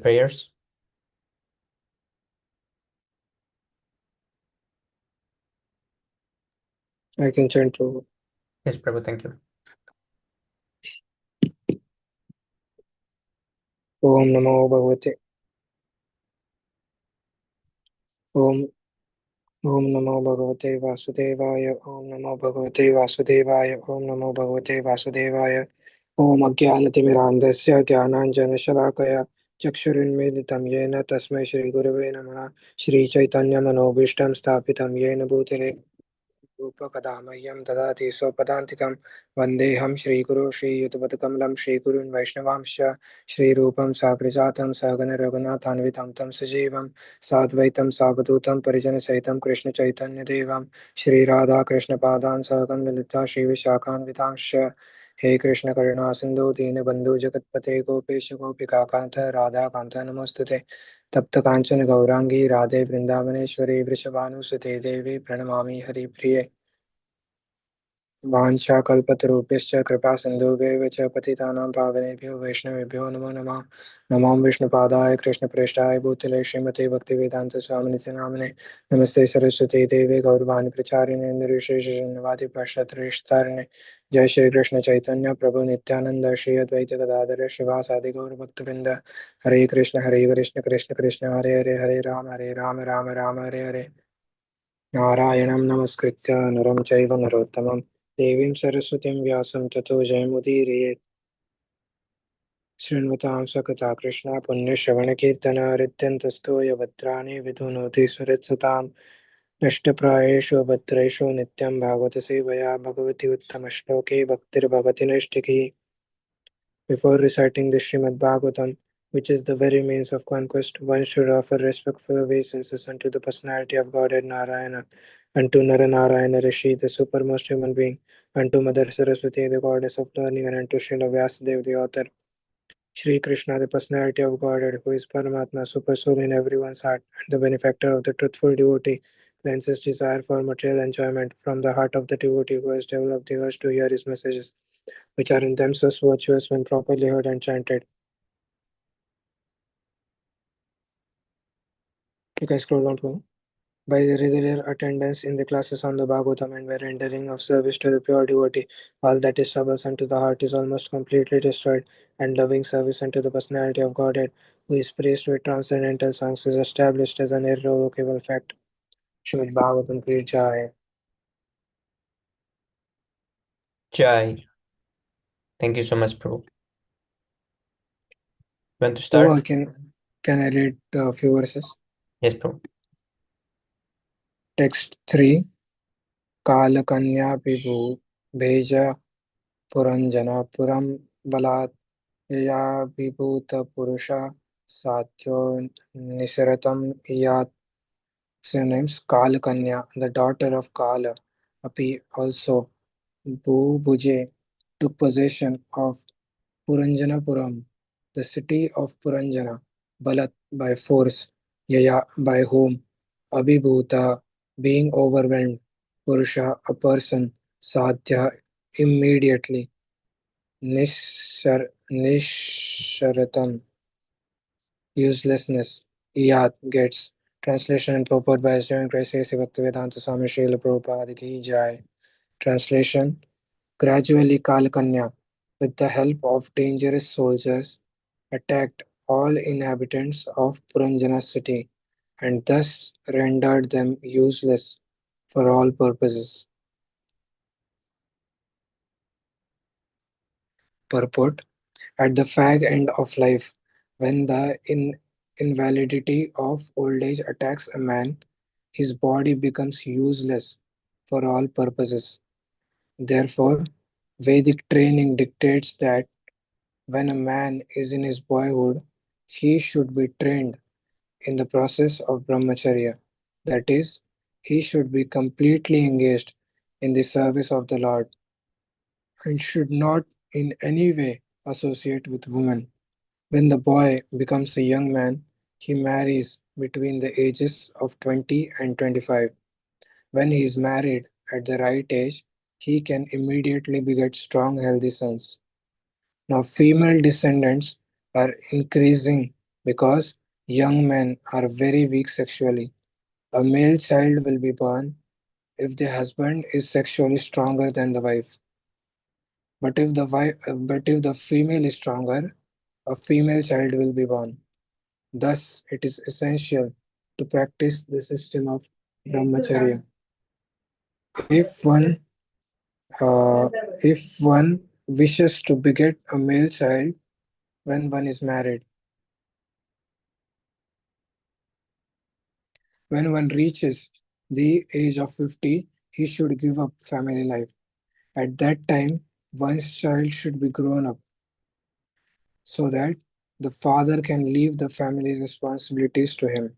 prayers? I can chant Prabhu. Yes, Prabhu, thank you. Om Namo Bhagavate. Om Om Namo Bhagavate Vasudevaya. Om Namo Bhagavate Vasudevaya. Om Namo Bhagavate Vasudevaya. Om Ajnanatimirandasya Jnananjanashalakaya Chakshurunmilitam Yena Tasmai Shri Gurave Namaha. Shri Chaitanya Manobhishtam Sthapitam Yena Bhutale Upakadamahyam Dadati Sopadantikam Vandeham Shri Guru Shri Yutapatakalam Shri Gurun Vaishnavamsha Shri Rupam Sakrijatam Sagana Raghunathanvitam Tam Sajivam Sadvaitam Savadutam Parijana Saitam Krishna Chaitanya Devam Shri Radha Krishna Padan Saganlalita Shri Vishakhan Vitamsha He Krishna Karuna Sindhu Deenabandhu Jagatpate Gopesha Gopika Kanta Radha Kanta Namostute तप्त कांचन गौरांगी राधे वृंदावनेश्वरी वृषभानुसुते देवी प्रणमामि हरिप्रिये वाञ्छाकल्पतरुभ्यश्च कृपा सिन्धुभ्येव च पतितानां पावनेभ्यो वैष्णवेभ्यो नमो नमः नमो विष्णुपादाय कृष्णप्रेष्ठाय भूतले श्रीमते भक्तिवेदांत स्वामिनिति नामिने नमस्ते सरस्वती देवे गौरवाणी प्रचारिणे निर्विशेषशून्यवादी पाश्चात्य जय श्री कृष्ण चैतन्य प्रभु नित्यानंद श्री अद्वैत गदाधर शिवासादि गौर भक्तवृंद हरे कृष्ण कृष्ण कृष्ण हरे हरे हरे राम राम राम हरे हरे नारायणं नमस्कृत्य नरं चैव नरोत्तमं देवीं सरस्वतीं व्यासं ततो जयमुदीरयेत् शृण्वतां सकथा कृष्णा पुण्यश्रवणकीर्तन हृद्यन्तस्तो यवत्राणि विधुनोति सुहृत्सतां नष्टप्रायेषु भद्रेषु नित्यं भागवतसेवया भगवति उत्तमश्लोके भक्तिर्भवति नैष्ठिकी. Before reciting the Śrīmad-Bhāgavatam, which is the very means of conquest, one should offer respectful obeisances unto the personality of Godhead Narayana, unto Naranarayana Rishi, the supermost human being, unto Mother Saraswati, the goddess of learning, and unto Srila Vyasadeva, the author. Shri Krishna, the personality of Godhead, who is Paramatma, Supersoul in everyone's heart, and the benefactor of the truthful devotee, cleanses desire for material enjoyment from the heart of the devotee who has developed the urge to hear his messages, which are in themselves virtuous when properly heard and chanted. You can scroll down to by the regular attendance in the classes on the Bhagavatam and by rendering of service to the pure devotee, all that is troublesome to the heart is almost completely destroyed, and loving service unto the personality of Godhead, who is praised with transcendental songs, is established as an irrevocable fact. Srimad Bhagavatam Ki Jai. Jai. Thank you so much, Prabhu. You want to So start? can I read a few verses? Yes, Prabhu. Text 3. Kalakanya Pibu Beja Puranjana Puram Balat Yaya Vibhuta Purusha Satyo Nisaratam Iyat. Synonyms: Kalakanya, the daughter of Kala. Api, also. Bhubuje took possession of Puranjanapuram, the city of Puranjana. Balat, by force. Yaya, by whom. Abhibhuta, being overwhelmed. Purusha, a person. Sadhya, immediately. Nisharatam, uselessness. Iyat, gets. Translation and purport by His Divine Grace A.C. Bhaktivedanta Swami Srila Prabhupada Ki Jai. Translation. Gradually Kalakanya, with the help of dangerous soldiers, attacked all inhabitants of Puranjana city and thus rendered them useless for all purposes. Purport. At the fag end of life, when the invalidity of old age attacks a man, his body becomes useless for all purposes. Therefore, Vedic training dictates that when a man is in his boyhood, he should be trained in the process of brahmacharya. That is, he should be completely engaged in the service of the Lord and should not in any way associate with women. When the boy becomes a young man, he marries between the ages of 20 and 25. When he is married at the right age, he can immediately beget strong, healthy sons. Now, female descendants are increasing because young men are very weak sexually. A male child will be born if the husband is sexually stronger than the wife. But if the female is stronger, a female child will be born. Thus, it is essential to practice the system of brahmacharya. If one uh, if one wishes to beget a male child when one is married, when one reaches the age of 50, he should give up family life. At that time, one's child should be grown up so that the father can leave the family responsibilities to him.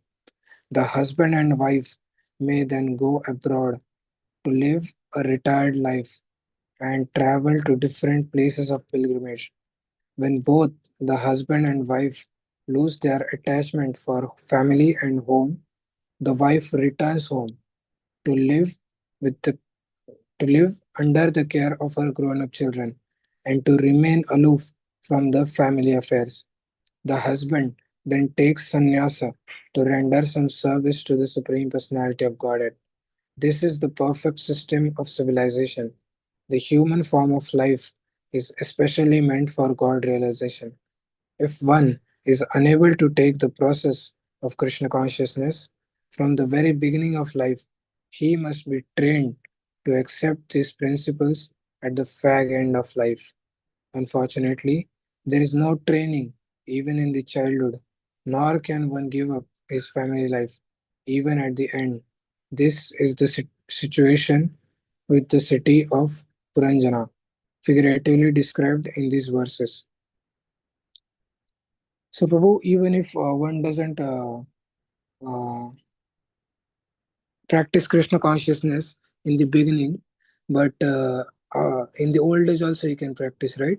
The husband and wife may then go abroad to live a retired life and travel to different places of pilgrimage. When both the husband and wife lose their attachment for family and home, the wife returns home to live with the to live under the care of her grown-up children and to remain aloof from the family affairs. The husband then takes sannyasa to render some service to the Supreme Personality of Godhead. This is the perfect system of civilization. The human form of life is especially meant for God realization. If one is unable to take the process of Krishna consciousness from the very beginning of life, he must be trained to accept these principles at the fag end of life. Unfortunately, there is no training even in the childhood, nor can one give up his family life even at the end. This is the situation with the city of Puranjana, figuratively described in these verses. So, Prabhu, even if one doesn't uh, practice Krishna consciousness in the beginning, but in the old age also you can practice, right?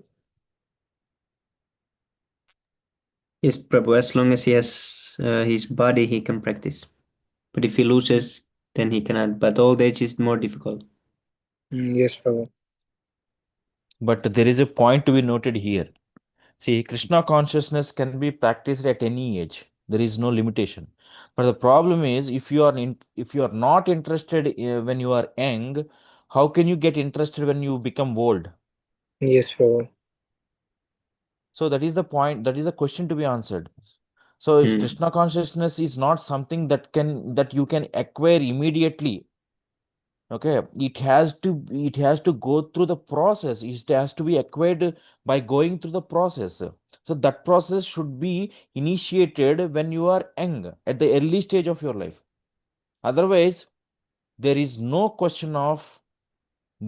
Yes, Prabhu, as long as he has his body, he can practice. But if he loses, then he cannot. But old age is more difficult. Yes, Prabhu. But there is a point to be noted here. See, Krishna consciousness can be practiced at any age. There is no limitation. But the problem is, if you are not interested when you are young, how can you get interested when you become old? Yes, Prabhu. So that is the point. That is the question to be answered. So if Hmm. Krishna consciousness is not something that you can acquire immediately, okay, it has to go through the process. It has to be acquired by going through the process. So that process should be initiated when you are young, at the early stage of your life. Otherwise, there is no question of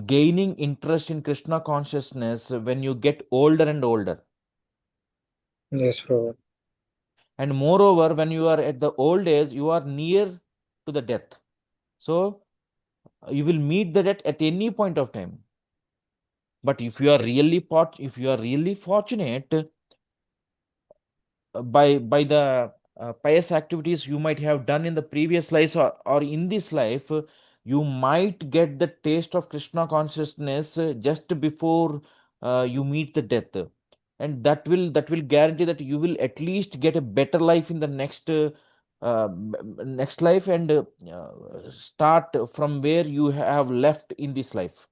gaining interest in Krishna consciousness when you get older and older. Yes, Prabhu. And moreover, when you are at the old age, you are near to the death. So you will meet the death at any point of time. But Yes. if you are really fortunate, by the pious activities you might have done in the previous lives, or in this life, you might get the taste of Krishna consciousness just before you meet the death, and that will guarantee that you will at least get a better life in the next life, and start from where you have left in this life.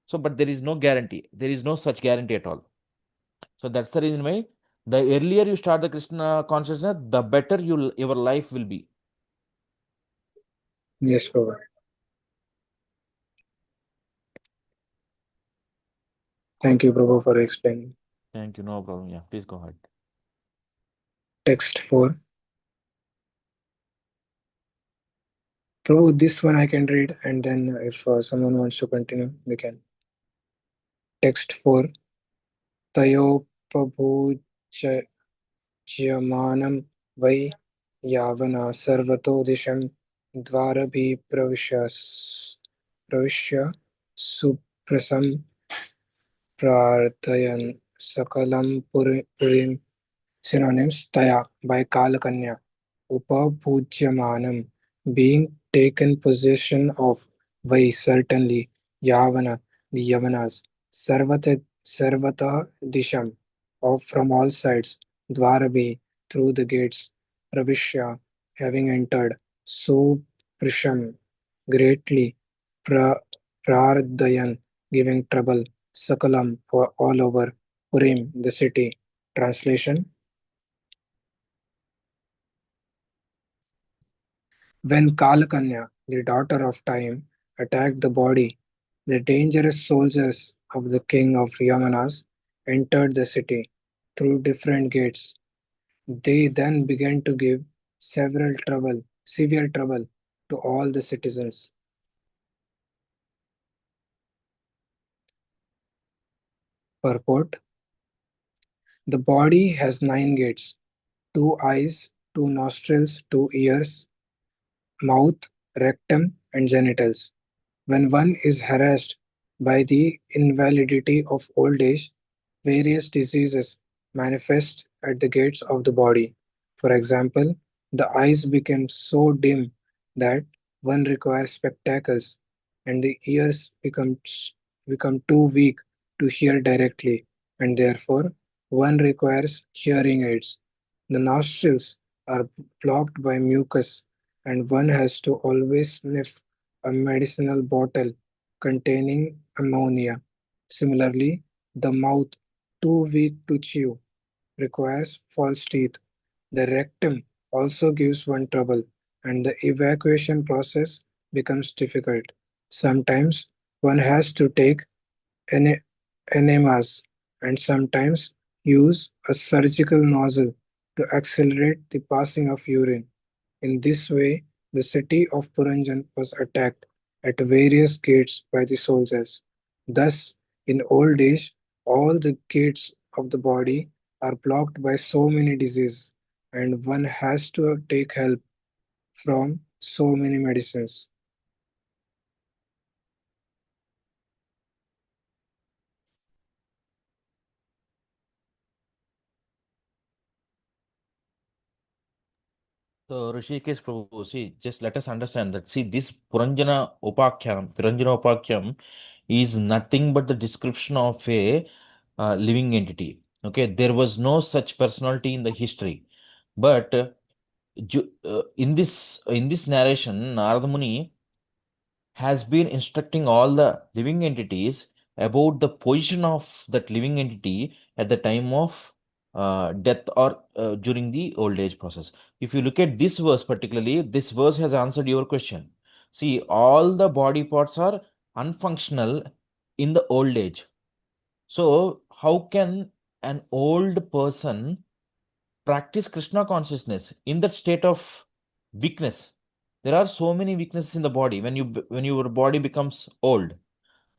So, but there is no guarantee. There is no such guarantee at all. So that's the reason why the earlier you start the Krishna consciousness, the better your life will be. Yes, Prabhu. Thank you, Prabhu, for explaining. Thank you. No problem. Yeah, please go ahead. Text 4. Prabhu, this one I can read, and then if someone wants to continue, they can. Text 4. तयोपभूज्यमानं वै यावना सर्वतो दिशं द्वारभिः प्रविश्य सुप्रसं प्रार्थयन् सकलं पुरीं. Synonyms: taya, by Kalakanya. Upabhujyamanam, being taken possession of. Vai, certainly. Yavana, the Yavanas. Sarvata Disham, of from all sides. Dvarabhi, through the gates. Pravishya, having entered, so Prisham, greatly Prardayan, giving trouble, Sakalam, all over, Purim, the city. Translation: when Kalakanya, the daughter of time, attacked the body, the dangerous soldiers of the king of Yamanas entered the city through different gates. They then began to give severe trouble to all the citizens. Purport: the body has 9 gates: 2 eyes, 2 nostrils, 2 ears, mouth, rectum, and genitals. When one is harassed by the invalidity of old age, various diseases manifest at the gates of the body. For example, the eyes become so dim that one requires spectacles, and the ears become too weak to hear directly, and therefore one requires hearing aids. The nostrils are blocked by mucus, and one has to always sniff a medicinal bottle containing ammonia. Similarly, the mouth, too weak to chew, requires false teeth. The rectum also gives one trouble, and the evacuation process becomes difficult. Sometimes one has to take ene- enemas and sometimes use a surgical nozzle to accelerate the passing of urine. In this way, the city of Puranjan was attacked at various gates by the soldiers. Thus, in old age, all the gates of the body are blocked by so many diseases, and one has to take help from so many medicines. So Rishikesh Prabhu, see, just let us understand that, see, this Puranjana Upakyam is nothing but the description of a living entity. Okay, there was no such personality in the history, but in this narration, Narada Muni has been instructing all the living entities about the position of that living entity at the time of death or during the old age process. If you look at this verse particularly, this verse has answered your question. See, all the body parts are unfunctional in the old age. So, how can an old person practice Krishna consciousness in that state of weakness? There are so many weaknesses in the body when your body becomes old.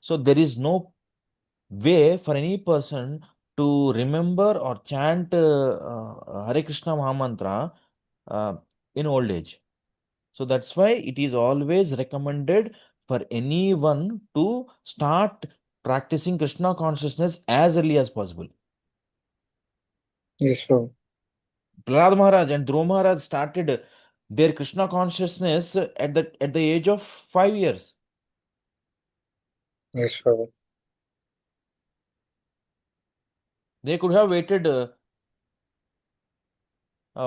So there is no way for any person to remember or chant Hare Krishna Mahamantra uh, in old age. So that's why it is always recommended for anyone to start practicing Krishna consciousness as early as possible. Yes, Prabhu. Prahlad Maharaj and Dhruv Maharaj started their Krishna consciousness at the age of 5 years. Yes, Prabhu. They could have waited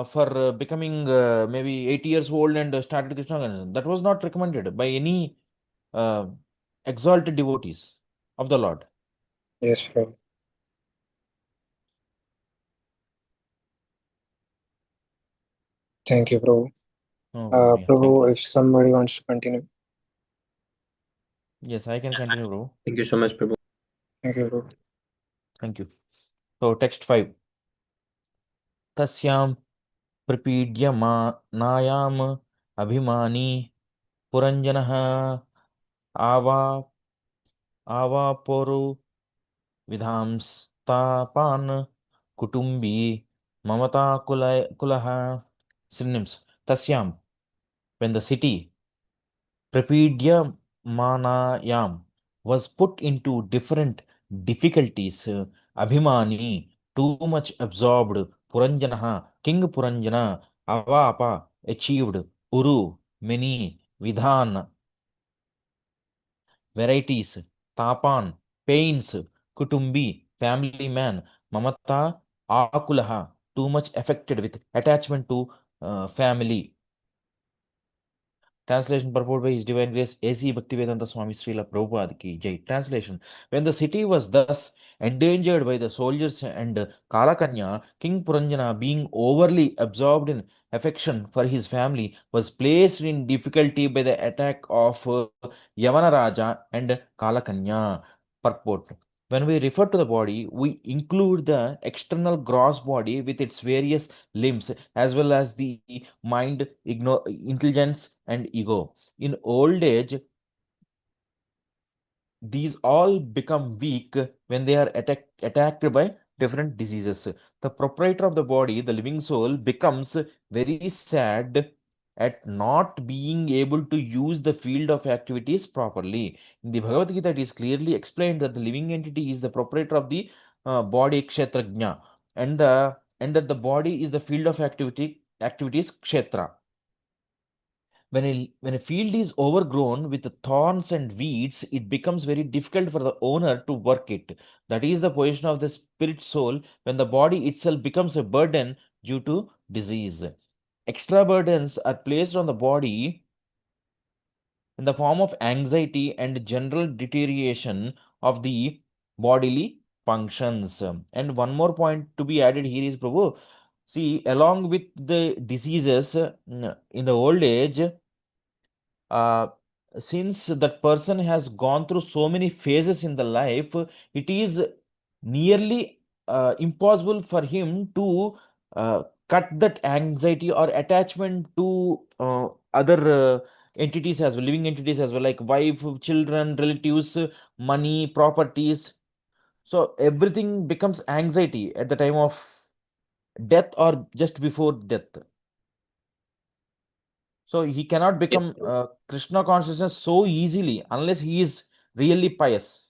for becoming maybe 80 years old and started Krishna consciousness. That was not recommended by any uh, exalted devotees of the Lord. Yes, Prabhu. Thank you, Prabhu. No problem. Yeah, thank you. Prabhu, if somebody wants to continue. Yes, I can continue, bro. Thank you so much, Prabhu. Thank you, Prabhu. Thank you. So, text 5. Tasyam प्रपीड्यमानायाम् अभिमानी पुरञ्जनः आवा आवापोरु विधांस्तापान् कुटुम्बी ममताकुलः. Synonyms. Tasyam, when the city Prapidyam was put into different difficulties. Abhimani, too much absorbed. Puranjanaha, King Puranjana, Avapa, achieved. Uru, many. Vidhan, varieties. Tapan, pains. Kutumbi, family man. Mamata, Akulaha, too much affected with attachment to family. Translation purport by His Divine Grace A.C. Bhaktivedanta Swami Srila Prabhupada Ki Jai. Translation. When the city was thus endangered by the soldiers and Kalakanya, King Puranjana, being overly absorbed in affection for his family, was placed in difficulty by the attack of Yavana Raja and Kalakanya. Purport. When we refer to the body, we include the external gross body with its various limbs as well as the mind, intelligence, and ego. In old age, these all become weak when they are attacked by different diseases. The proprietor of the body, the living soul, becomes very sad at not being able to use the field of activities properly. In the Bhagavad Gita, it is clearly explained that the living entity is the proprietor of the body kshetrajna, and that the body is the field of activities kshetra. When a field is overgrown with thorns and weeds, it becomes very difficult for the owner to work it. That is the position of the spirit soul when the body itself becomes a burden due to disease. Extra burdens are placed on the body in the form of anxiety and general deterioration of the bodily functions. And one more point to be added here is, Prabhu, see, along with the diseases in the old age, uh, since that person has gone through so many phases in the life, it is nearly impossible for him to cut that anxiety or attachment to other entities as well, living entities as well, like wife, children, relatives, money, properties. So everything becomes anxiety at the time of death or just before death. So he cannot Yes, become Krishna consciousness so easily unless he is really pious.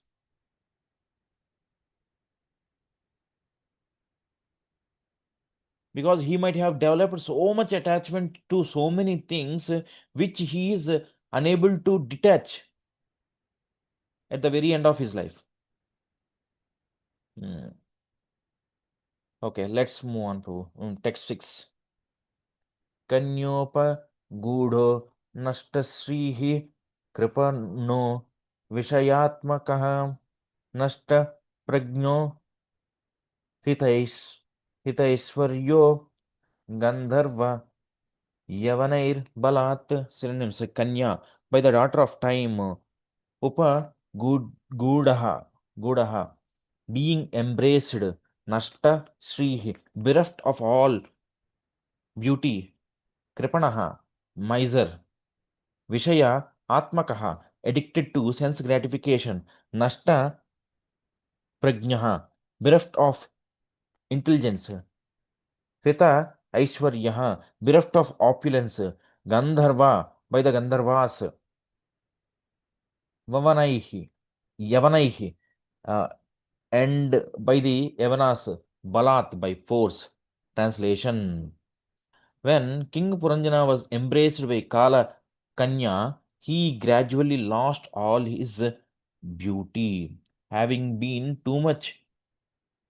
Because he might have developed so much attachment to so many things which he is unable to detach at the very end of his life. Okay, let's move on to text 6. कन्योपगूढो नष्टश्रीः कृपणो विषयात्मकः नष्टप्रज्ञो हितैश्वर्यो Gandharva यवनैर्बलात्. Synonyms: Kanya, by the daughter of time. Upa Gudaha, being embraced. Nashta Srihi, bereft of all beauty. Kripanaha, miser. Vishaya Atmakaha, addicted to sense gratification. Nashta Prajnaha, bereft of intelligence. Krita Aishwaryaha, bereft of opulence. Gandharva, by the Gandharvas. Vavanaihi, Yavanaihi, uh, and by the Yavanas, Balat, by force. Translation. When King Puranjana was embraced by Kala Kanya, he gradually lost all his beauty. Having been too much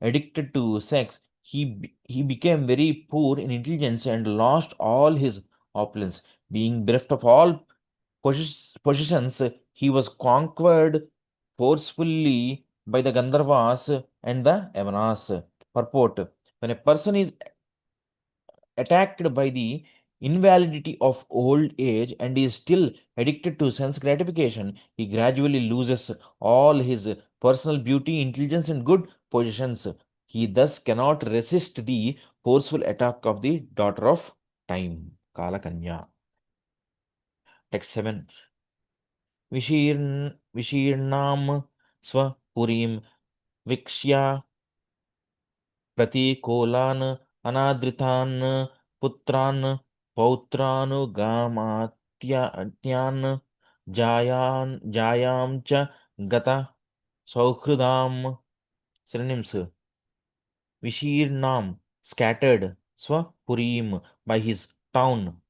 addicted to sex, he became very poor in intelligence and lost all his opulence. Being bereft of all possessions, he was conquered forcefully by the Gandharvas and the Yavanas. Purport. When a person is attacked by the invalidity of old age and is still addicted to sense gratification, he gradually loses all his personal beauty, intelligence, and good positions. He thus cannot resist the forceful attack of the daughter of time, Kalakanya. Text 7. विशीर्णां स्वपुरीं वीक्ष्य प्रतिकूलान् अनादृतान् पुत्रान् पौत्रानुगामात्यान् जायां च गता सौहृदाम्. Synonyms: Vishirnam, scattered, Swapurim, by his town,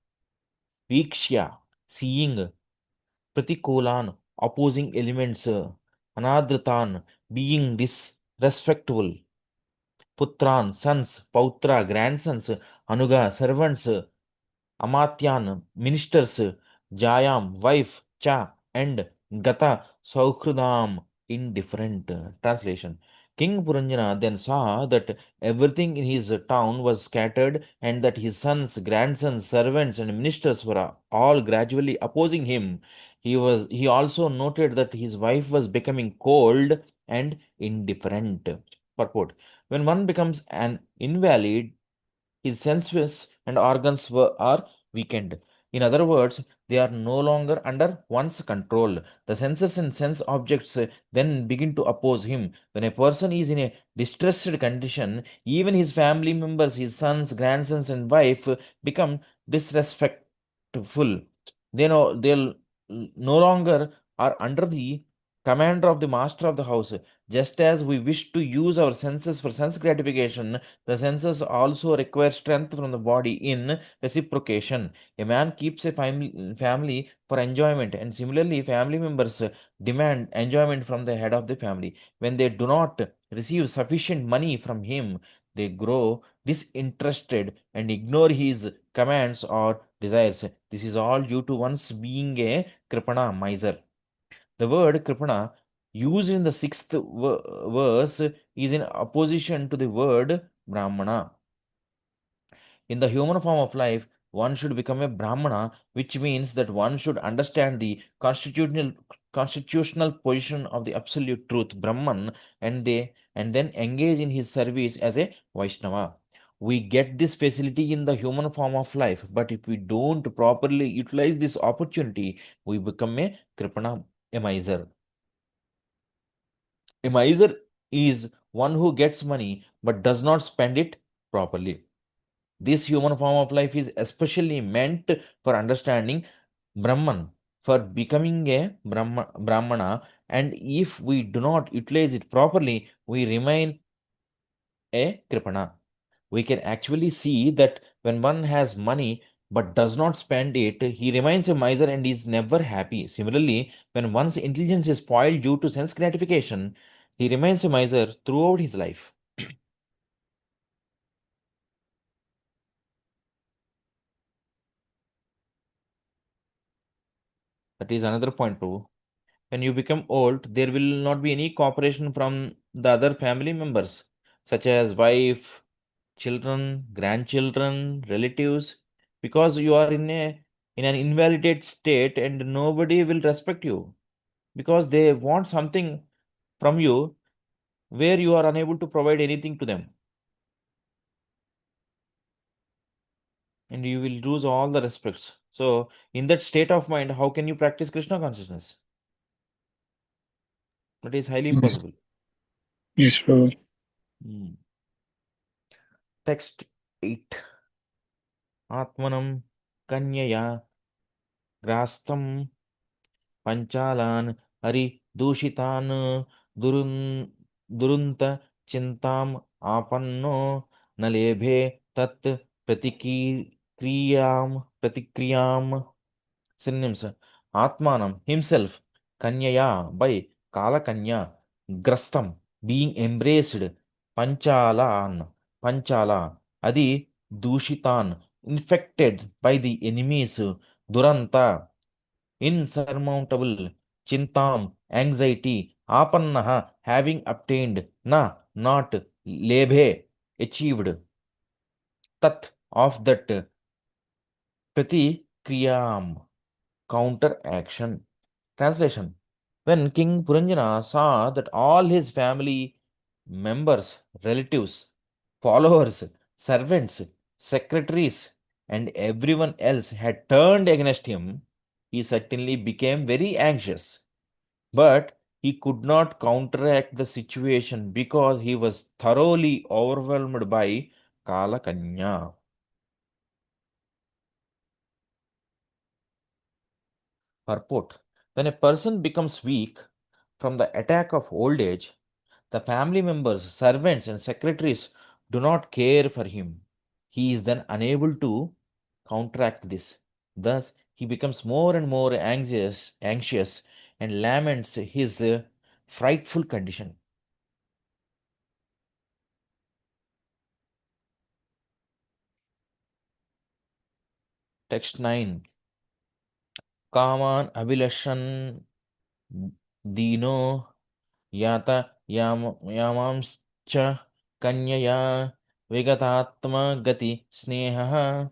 Vikshya, seeing, Pratikulan, opposing elements, Anadritan, being disrespectful, Putran, sons, Pautra, grandsons, Anuga, servants, Amatyan, ministers, Jayam, wife, Cha, and Gata, Saukhrudam, indifferent. Translation. King Puranjana then saw that everything in his town was scattered and that his sons, grandsons, servants, and ministers were all gradually opposing him. He also noted that his wife was becoming cold and indifferent. Purport. When one becomes an invalid, his senses and organs are weakened. In other words, they are no longer under one's control. The senses and sense objects then begin to oppose him. When a person is in a distressed condition, even his family members, his sons, grandsons, and wife become disrespectful. They'll no longer are under the commander of the master of the house. Just as we wish to use our senses for sense gratification, the senses also require strength from the body in reciprocation. A man keeps a family for enjoyment, and similarly, family members demand enjoyment from the head of the family. When they do not receive sufficient money from him, they grow disinterested and ignore his commands or desires. This is all due to one's being a kripana miser. The word kripana used in the sixth verse is in opposition to the word brahmana. In the human form of life, one should become a brahmana, which means that one should understand the constitutional position of the absolute truth, Brahman, and then engage in his service as a Vaishnava. We get this facility in the human form of life, but if we don't properly utilize this opportunity, we become a kripana, a miser. A miser is one who gets money but does not spend it properly. This human form of life is especially meant for understanding Brahman, for becoming a Brahmana, and if we do not utilize it properly, we remain a Kripana. We can actually see that when one has money but does not spend it, he remains a miser and is never happy. Similarly, when one's intelligence is spoiled due to sense gratification, he remains a miser throughout his life. That is another point too. When you become old, there will not be any cooperation from the other family members, such as wife, children, grandchildren, relatives, because you are in an invalidated state and nobody will respect you because they want something from you where you are unable to provide anything to them. And you will lose all the respects. So, in that state of mind, how can you practice Krishna consciousness? That is highly Yes, impossible. yes, Prabhu. Text 8. Atmanam Kanyaya Grastam Panchalan Hari Dushitan Durun Durunta Chintam Apanno Nalebhe Tat Pratikriyam. Synonyms: Atmanam, himself, Kanyaya, by Kala Kanya, Grastam, being embraced, Panchala, Adi, Dushitan, infected by the enemies, Duranta, insurmountable, Chintam, anxiety, Apannaha, having obtained, Na, not, Lebhe, achieved, Tat, of that, Pratikriyam, counter action. Translation: when King Puranjana saw that all his family members, relatives, followers, servants, secretaries, and everyone else had turned against him, he certainly became very anxious. But he could not counteract the situation because he was thoroughly overwhelmed by Kala Kanya. Purport: when a person becomes weak from the attack of old age, the family members, servants, and secretaries do not care for him. He is then unable to counteract this. Thus, he becomes more and more anxious and laments his frightful condition. Text 9. Kaman Abhilashan Dino Yata Yamamscha Kanyaya Vigatatma Gati Sneha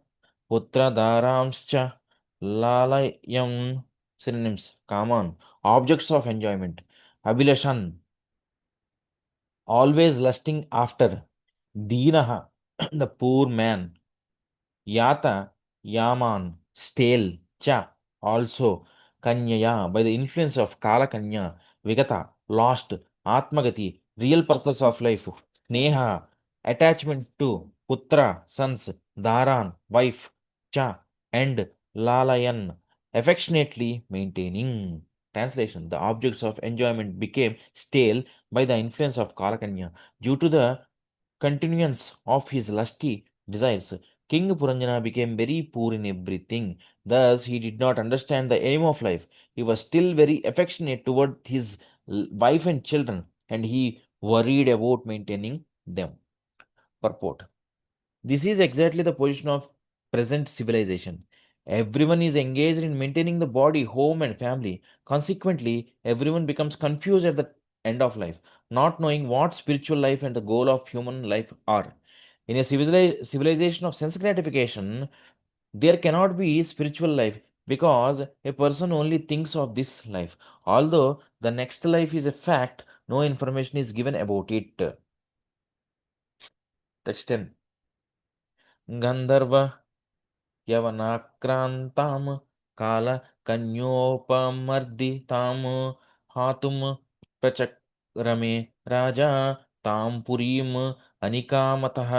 Putra Dharamscha Lalayam. Synonyms. Kaman. Objects of enjoyment. Abhilashan. Always lusting after. Dinaha. The poor man. Yata, Yaman, stale, Cha, also, Kanyaya, by the influence of Kala Kanya, Vigata, lost, Atmagati, real purpose of life, Sneha, attachment to, Putra, sons, Dharan, wife, Cha, and Lalayan, affectionately maintaining. Translation. The objects of enjoyment became stale by the influence of Kala Kanya due to the continuance of his lusty desires. King Puranjana became very poor in everything. Thus, he did not understand the aim of life. He was still very affectionate toward his wife and children, and he worried about maintaining them. Purport. This is exactly the position of present civilization. Everyone is engaged in maintaining the body, home, and family. Consequently, everyone becomes confused at the end of life, not knowing what spiritual life and the goal of human life are. In a civilization of sense gratification, there cannot be spiritual life because a person only thinks of this life. Although the next life is a fact, no information is given about it. Text 10. Gandharva यवनाक्रान्तां कालकन्योपमर्दितां हातुं प्रचक्रमे राजा तां पुरीम् अनिकामतः.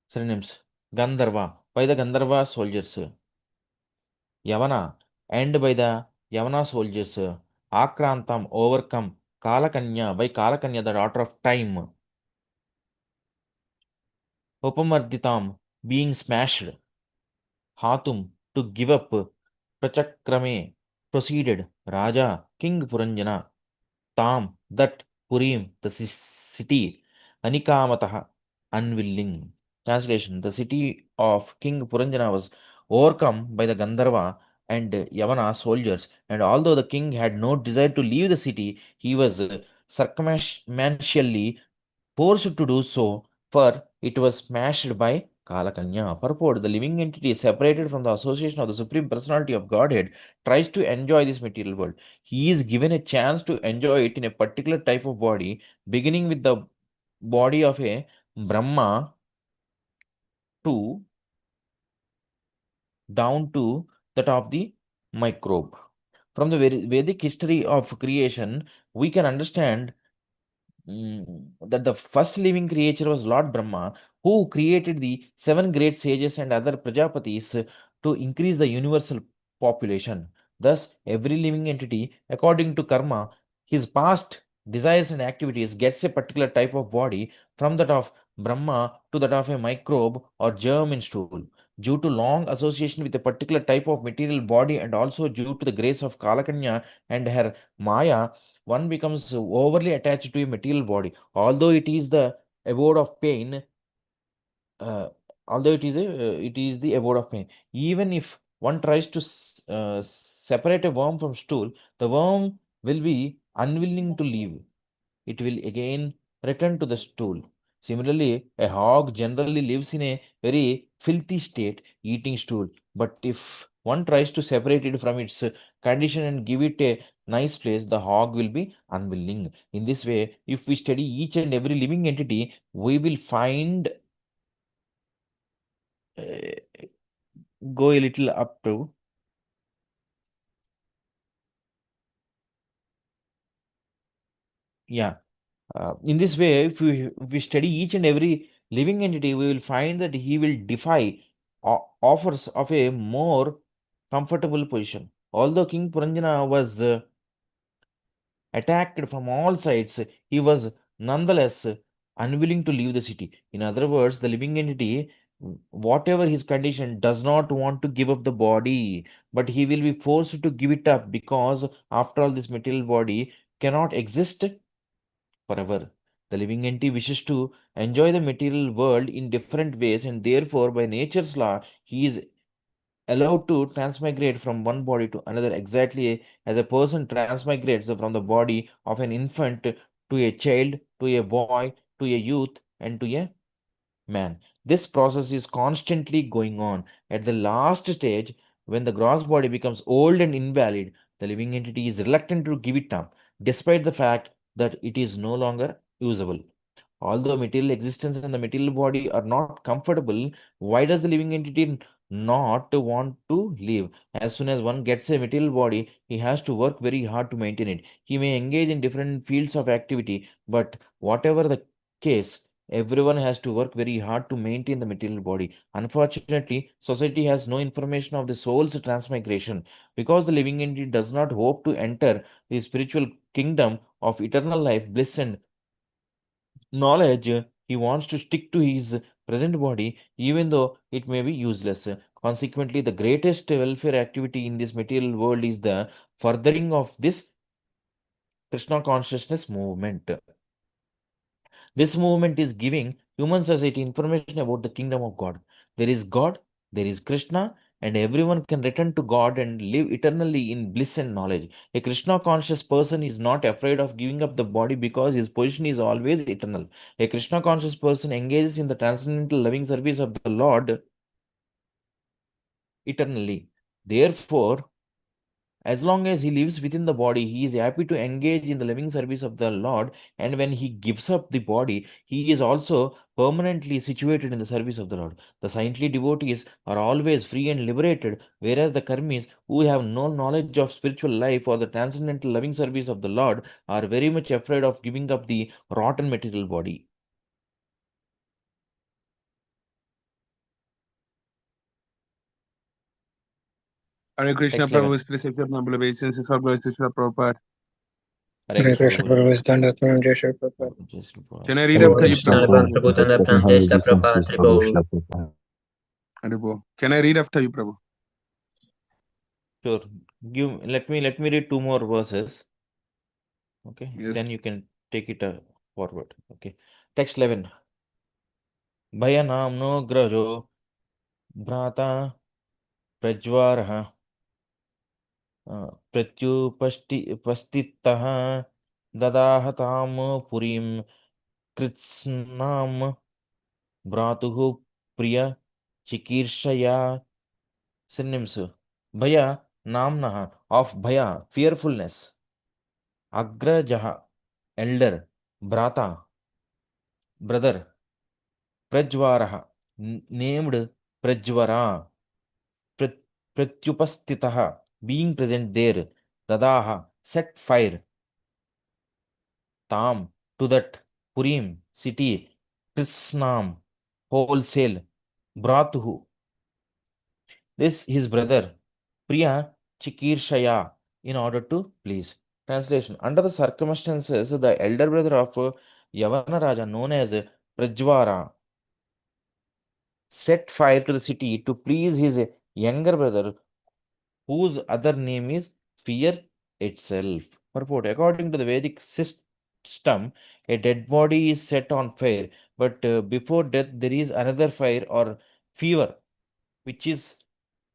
Synonyms. Gandharva, by the Gandharva soldiers. Yavana, and by the Yavana soldiers. Akrantam, overcome. Kalakanya, by Kalakanya, the daughter of time. Upamarditam, being smashed. Hatum, to give up. Prachakrame, proceeded. Raja, King Puranjana. Tam, that. Purim, the city. Anikamataha, unwilling. Translation. The city of King Puranjana was overcome by the Gandharva and Yavana soldiers, and although the king had no desire to leave the city, he was circumstantially forced to do so, for it was smashed by Kalakanya. Purport. The living entity separated from the association of the Supreme Personality of Godhead tries to enjoy this material world. He is given a chance to enjoy it in a particular type of body, beginning with the body of a Brahma to down to that of the microbe. From the Vedic history of creation, we can understand that the first living creature was Lord Brahma, who created the seven great sages and other Prajapatis to increase the universal population. Thus, every living entity, according to karma, his past desires and activities, gets a particular type of body, from that of Brahma to that of a microbe or germ in stool. Due to long association with a particular type of material body, and also due to the grace of Kalakanya and her Maya, one becomes overly attached to a material body. Although it is the abode of pain, uh, although it is the abode of pain, even if one tries to separate a worm from stool, the worm will be unwilling to leave. It will again return to the stool. Similarly, a hog generally lives in a very filthy state, eating stool. But if one tries to separate it from its condition and give it a nice place, the hog will be unwilling. In this way, if we study each and every living entity, we will find go a little up to yeah. In this way, if we study each and every living entity, we will find that he will defy offers of a more comfortable position. Although King Puranjana was attacked from all sides, he was nonetheless unwilling to leave the city. In other words, the living entity, whatever his condition, does not want to give up the body, but he will be forced to give it up because, after all, this material body cannot exist forever. The living entity wishes to enjoy the material world in different ways, and therefore, by nature's law, he is allowed to transmigrate from one body to another, exactly as a person transmigrates from the body of an infant to a child, to a boy, to a youth, and to a man. This process is constantly going on. At the last stage, when the gross body becomes old and invalid, the living entity is reluctant to give it up, despite the fact that it is no longer usable. Although material existence and the material body are not comfortable, why does the living entity not want to live? As soon as one gets a material body, he has to work very hard to maintain it. He may engage in different fields of activity, but whatever the case, everyone has to work very hard to maintain the material body. Unfortunately, society has no information of the soul's transmigration. Because the living entity does not hope to enter the spiritual kingdom of eternal life, bliss, and knowledge, he wants to stick to his present body, even though it may be useless. Consequently, the greatest welfare activity in this material world is the furthering of this Krishna consciousness movement. This movement is giving human society information about the kingdom of God. There is God, there is Krishna, and everyone can return to God and live eternally in bliss and knowledge. A Krishna conscious person is not afraid of giving up the body because his position is always eternal. A Krishna conscious person engages in the transcendental loving service of the Lord eternally. Therefore, as long as he lives within the body, he is happy to engage in the living service of the Lord. And when he gives up the body, he is also permanently situated in the service of the Lord. The saintly devotees are always free and liberated, whereas the karmis who have no knowledge of spiritual life or the transcendental loving service of the Lord are very much afraid of giving up the rotten material body. Hare Krishna, Text 11. Prabhu's please accept noble obeisances. All glories to Srila Prabhupada. Hare Hare Krishna Krishna Prabhu. Guru is Dandatam Jai Shri Prabhupada. Just Prabhupada. Can I read Hare after you, Krishna, Prabhu? Prabhu Dandatam, Jai Shri Prabhupada, Prabhu. Haribo. Can I read after you, Prabhu? Sure. Let me read two more verses. Okay, Yes. then you can take it forward. Okay, text 11. Bhaya namno grajo bhrata prajvarah pratyupastitah dadahatam purim kritsnam bhratuhu priya chikirshaya. Synonyms. Bhaya namnah, of bhaya, fearfulness. Agrajaha, elder. Bhrata, brother. Prajvaraha, named Prajvara. Pratyupastitaha, being present there. Dadaha, set fire. Tam, to that. Purim, city. Krishnam, wholesale. Bratuhu, this his brother. Priya Chikirshaya, in order to please. Translation. Under the circumstances, the elder brother of Yavana Raja, known as Prajvara, set fire to the city to please his younger brother, whose other name is fear itself. Purport. According to the Vedic system, a dead body is set on fire, but before death, there is another fire or fever, which is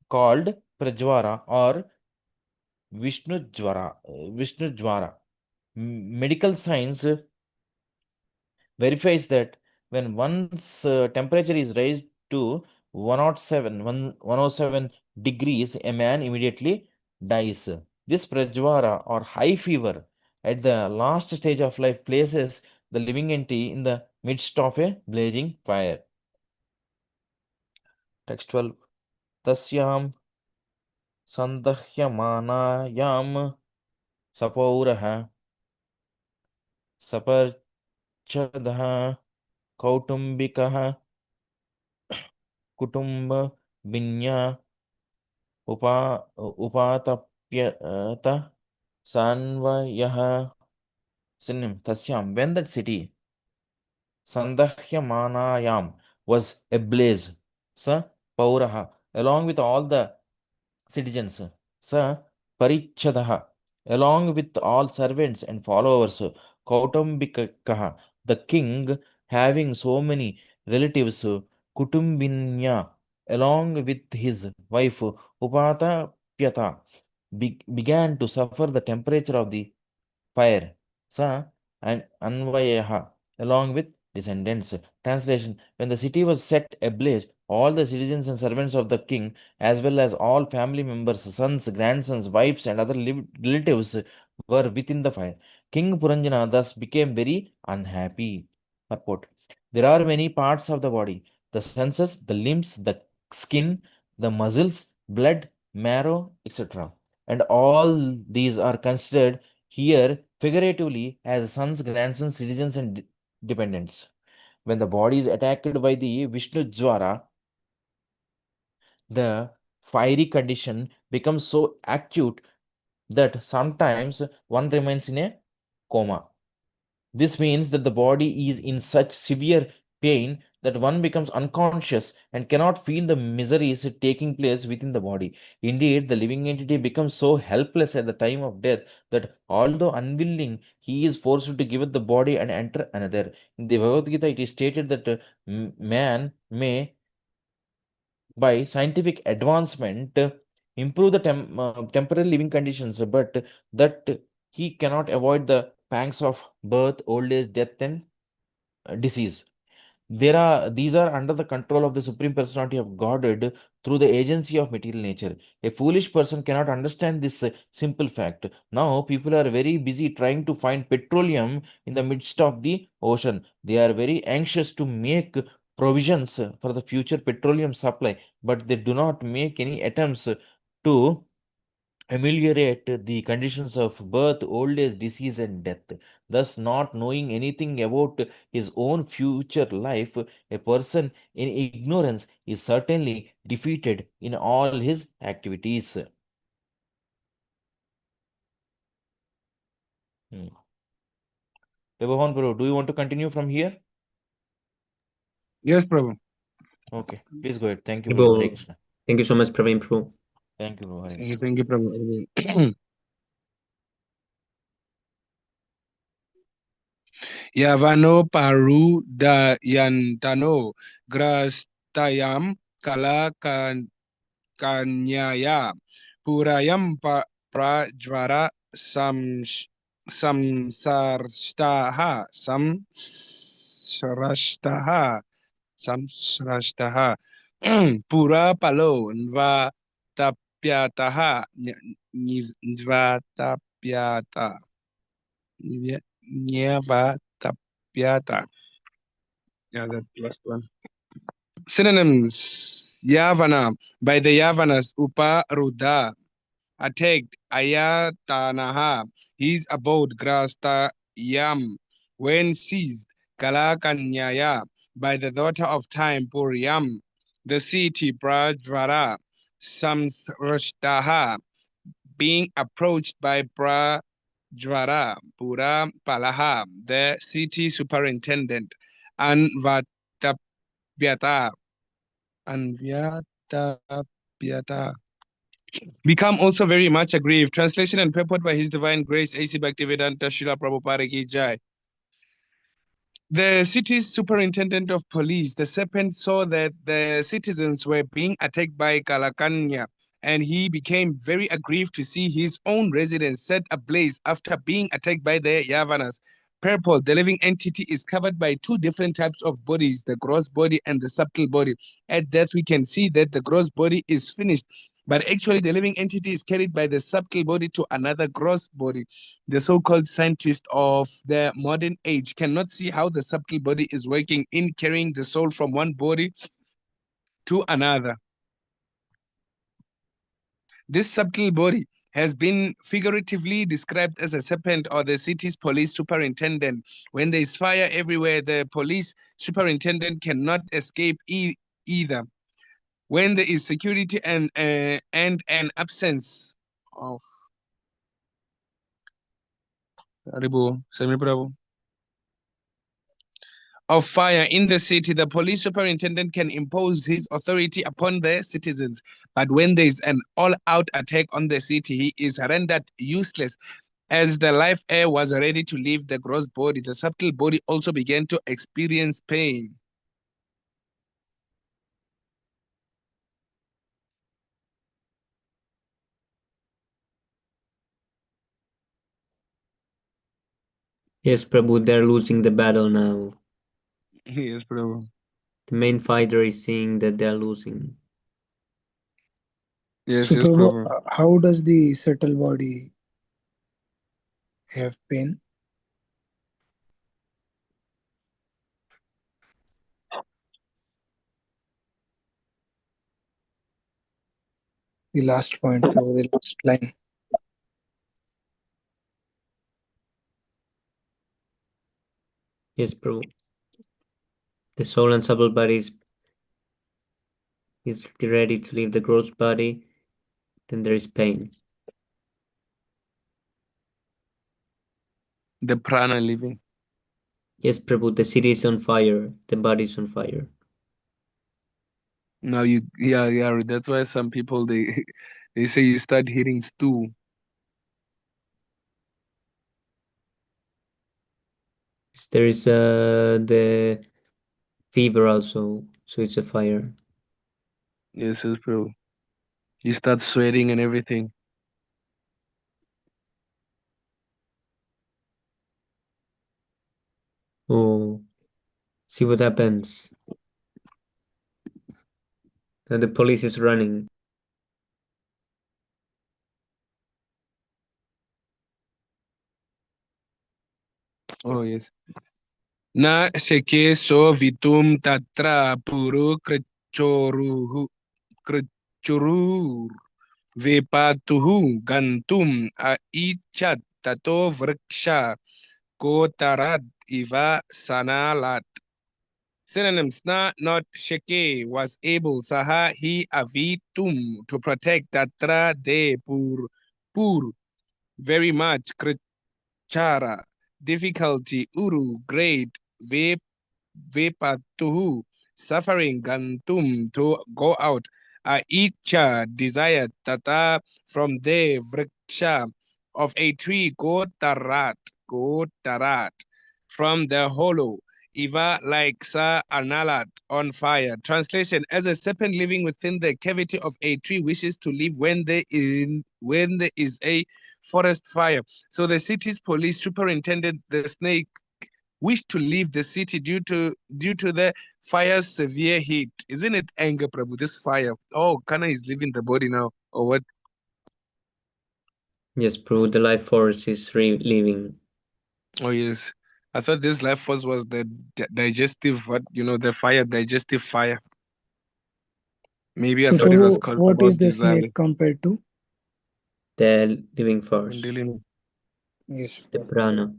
called Prajvara or Vishnujvara. Medical science verifies that when one's temperature is raised to 107 degrees, a man immediately dies. This Prajvara or high fever at the last stage of life places the living entity in the midst of a blazing fire. Text 12. Tasyam Sandahyamanaayam Sapauraha Saparchadha Kautumbikah Kutumba Binya Upatapyata Sanvayaha. Synonym. Tasyam, when that city Sandahyamanayam was ablaze, Sa Pauraha, along with all the citizens, Sa Parichadaha, along with all servants and followers, Kautambikaha, The king, having so many relatives, Kutumbinya, along with his wife Upata Pyata, began to suffer the temperature of the fire. Sa and Anvayaha, along with descendants. Translation: When the city was set ablaze, all the citizens and servants of the king, as well as all family members, sons, grandsons, wives, and other relatives, were within the fire. King Puranjana thus became very unhappy. Purport: There are many parts of the body: the senses, the limbs, the skin, the muscles, blood, marrow, etc. And all these are considered here figuratively as sons, grandsons, citizens, and dependents. When the body is attacked by the Vishnu Jwara, the fiery condition becomes so acute that sometimes one remains in a coma. This means that the body is in such severe pain that one becomes unconscious and cannot feel the miseries taking place within the body. Indeed, the living entity becomes so helpless at the time of death that although unwilling, he is forced to give up the body and enter another. In the Bhagavad Gita, it is stated that man may, by scientific advancement, improve the temporary living conditions, but that he cannot avoid the pangs of birth, old age, death, and disease. These are under the control of the Supreme Personality of Godhead through the agency of material nature. A foolish person cannot understand this simple fact. Now people are very busy trying to find petroleum in the midst of the ocean. They are very anxious to make provisions for the future petroleum supply, but they do not make any attempts to ameliorate the conditions of birth, old age, disease, and death. Thus, not knowing anything about his own future life, a person in ignorance is certainly defeated in all his activities. Hmm. Devabhan Prabhu, do you want to continue from here? Yes, Prabhu. Okay, please go ahead. Thank you, Prabhu. Hare Prabhu, Krishna. thank you so much, Praveen Prabhu. Thank you, Prabhu. Hare Krishna. Thank you, Prabhu. Yavano paru da yantano grastayam kala kanyaya purayam prajvara samsarshtaha samsrashtaha pura palo nva tapyataha nvatapyata nyavatapyata. Yeah, that last one. Synonyms: Yavana, by the Yavanas, Upa attacked Ayatanaha, his abode Grasta Yam, when seized Kalakanyaya, by the daughter of time Puriam, the city Prajvara, Samsrashtaha, being approached by Prajvara, Pura Palaha, the city superintendent, and Vatapyata, and Vyatapyata, become also very much aggrieved. Translation and purport by His Divine Grace, A.C. Bhaktivedanta Srila Prabhupada Ki Jai. The city's superintendent of police, the serpent, saw that the citizens were being attacked by Kalakanya, and he became very aggrieved to see his own residence set ablaze after being attacked by the Yavanas. Purple, the living entity, is covered by two different types of bodies, the gross body and the subtle body. At death, we can see that the gross body is finished, but actually the living entity is carried by the subtle body to another gross body. The so-called scientists of the modern age cannot see how the subtle body is working in carrying the soul from one body to another. This subtle body has been figuratively described as a serpent or the city's police superintendent. When there is fire everywhere, the police superintendent cannot escape either. When there is security and an absence of of fire in the city, the police superintendent can impose his authority upon the citizens. But when there is an all-out attack on the city, he is rendered useless. As the life air was ready to leave the gross body, the subtle body also began to experience pain. Yes, Prabhu, they're losing the battle now. Yes, Prabhu. The main fighter is seeing that they're losing. Yes, So, yes, Prabhu, Prabhu. how does the subtle body have pain? The last point, Prabhu, the last line. Yes, Prabhu. The soul and subtle body is ready to leave the gross body, then there is pain. The prana living. Yes, Prabhu, the city is on fire, the body is on fire. Now yeah, that's why some people they they say you start hitting stew. There is the fever also, so it's a fire. Yes, yes, Prabhu. You start sweating and everything. Oh, see what happens. Now the police is running. Oh yes. Na seke so vitum tatra puru krechorur vepatuhu gantum aichat tato vriksha kotarad iva sanalat. Synonyms na not sheke was able saha he avitum to protect tatra de pur very much krichara difficulty uru great ve vepatuhu suffering gantum to go out icha desire tata from the vriksha of a tree go tarat from the hollow Iva like Sa Arnalat on fire. Translation: as a serpent living within the cavity of a tree wishes to live when there is a forest fire. So the city's police superintendent, the snake, wished to leave the city due to the fire's severe heat. Isn't it anger, Prabhu? This fire. Oh, Kana is leaving the body now. Or what? Yes, Prabhu, the life force is leaving. Oh yes. I thought this life force was the digestive, what the fire, digestive fire. Maybe I So, thought it was Prabhu, called what is about the desire. snake compared to? The living force, Kundalini. Yes, the Prabhu. prana.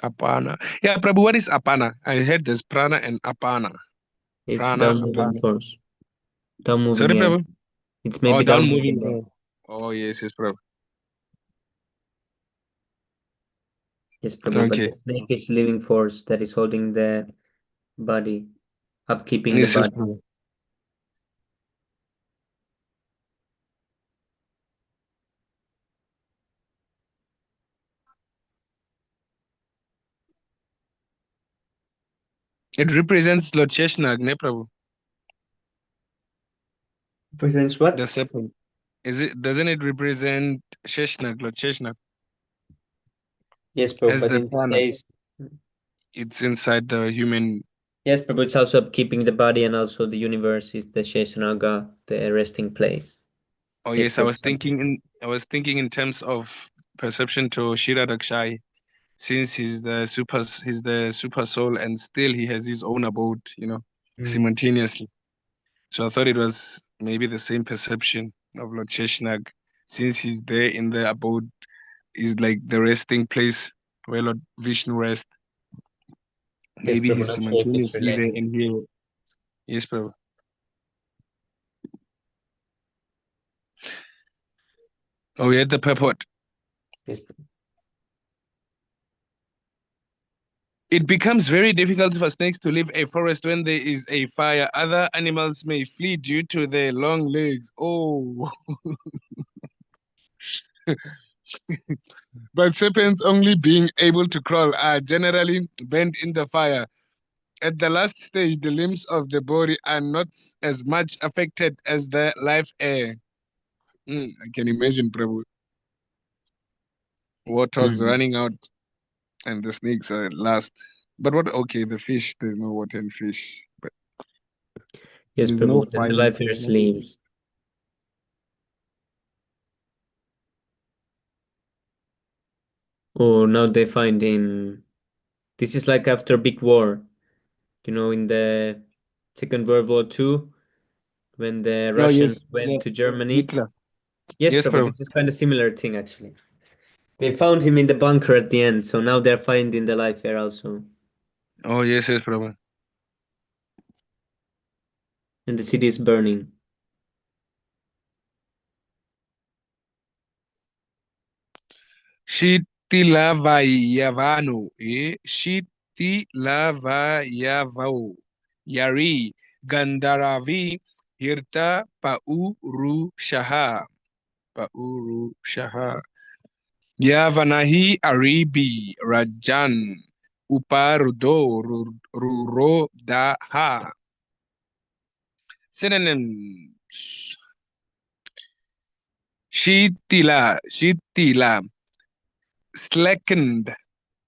Apana. Yeah, Prabhu, what is apana? I heard there's prana and apana. It's Prana, down moving apana. force, down moving Sorry, air. Prabhu. It's Oh, maybe down down moving moving. air. Oh, yes, yes, Prabhu. Yes, Prabhu, but Okay. the snake is living force that is holding the body, upkeeping the Yes, yes, body. Prabhu. It represents Lord Sheshnag, ne, Prabhu? Presents The what? serpent. Doesn't it represent Sheshnag, Lord Sheshnag? Yes, Prabhu, As but the in this prana. case, It's inside the human. yes, Prabhu, it's also upkeeping the body and also the universe is the Sheshanaga, the resting place. Oh Yes, yes, I Prabhu. was thinking in terms of perception to Shira Dakshai, since he's the super soul and still he has his own abode, Mm. simultaneously. So I thought it was maybe the same perception of Lord Sheshnag, since he's there in the abode, is like the resting place where Lord Vishnu rests. Yes, Maybe Prabhu, he's not sure if it's simultaneously there related. and here. Yes, Prabhu. Oh, we had the purport. Yes, Prabhu. It becomes very difficult for snakes to leave a forest when there is a fire. Other animals may flee due to their long legs. Oh, But serpents only being able to crawl are generally burned in the fire. At the last stage, the limbs of the body are not as much affected as the live air. I can imagine, Prabhu. Warthogs running out and the snakes are last. But what? Okay, the fish. There's no water in fish. But Yes, there's no Prabhu. Then fire the in life fish. air sleeps. Oh, now they find in. This is like after big war. You know, in the Second World War II, when the Oh Russians yes, went to Germany. Hitler. Yes, Yes, Prabhu. Prabhu. This is kind of similar thing actually. They found him in the bunker at the end, so now they're finding the life air also. Oh yes, Prabhu. And the city is burning. Shitilavayavano, Shitilavayavao, Yari, Gandharavi, Hirta, Pauru Shaha, Pauru Shaha, Yavanahi, Aribi, Rajan, Uparudo, Ruro, Daha. Synonyms. Shitila, slackened,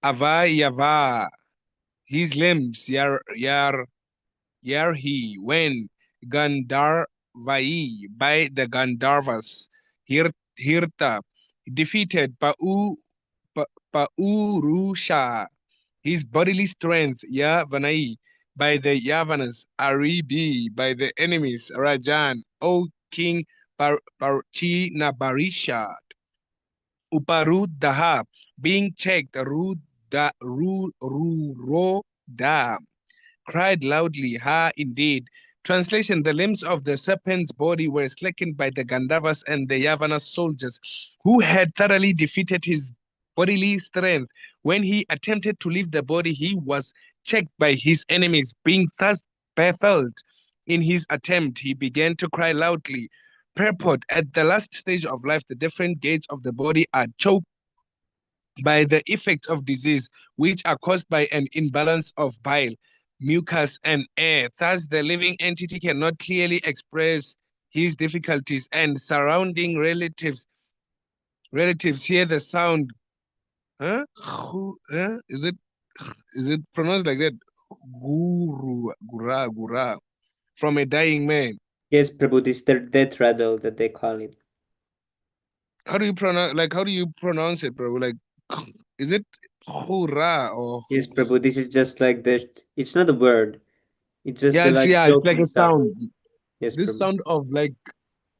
Avayava, his limbs, Yarhi, when Gandharvai, by the Gandharvas, Hirta, defeated Paurusha, his bodily strength, Yavanai, by the Yavanas, Aribi, by the enemies, Rajan, O King Parchinabarisha, Uparudaha, being checked, Ruroda, cried loudly, ha, indeed. Translation: the limbs of the serpent's body were slackened by the Gandharvas and the Yavana soldiers, who had thoroughly defeated his bodily strength. When he attempted to leave the body, he was checked by his enemies. Being thus baffled in his attempt, he began to cry loudly. Purport: at the last stage of life, the different gates of the body are choked by the effects of disease, which are caused by an imbalance of bile, mucus, and air. Thus, the living entity cannot clearly express his difficulties, and surrounding relatives hear the sound. Huh? Is it pronounced like that? Gura, from a dying man. Yes, Prabhu, this is the death rattle that they call it. How do you pronounce it, bro? Like, is it hurrah or Yes, Prabhu, this is just like the. It's not a word. It's just yeah, the like it's like choking a sound. sound. Yes, This Prabhu. sound of like,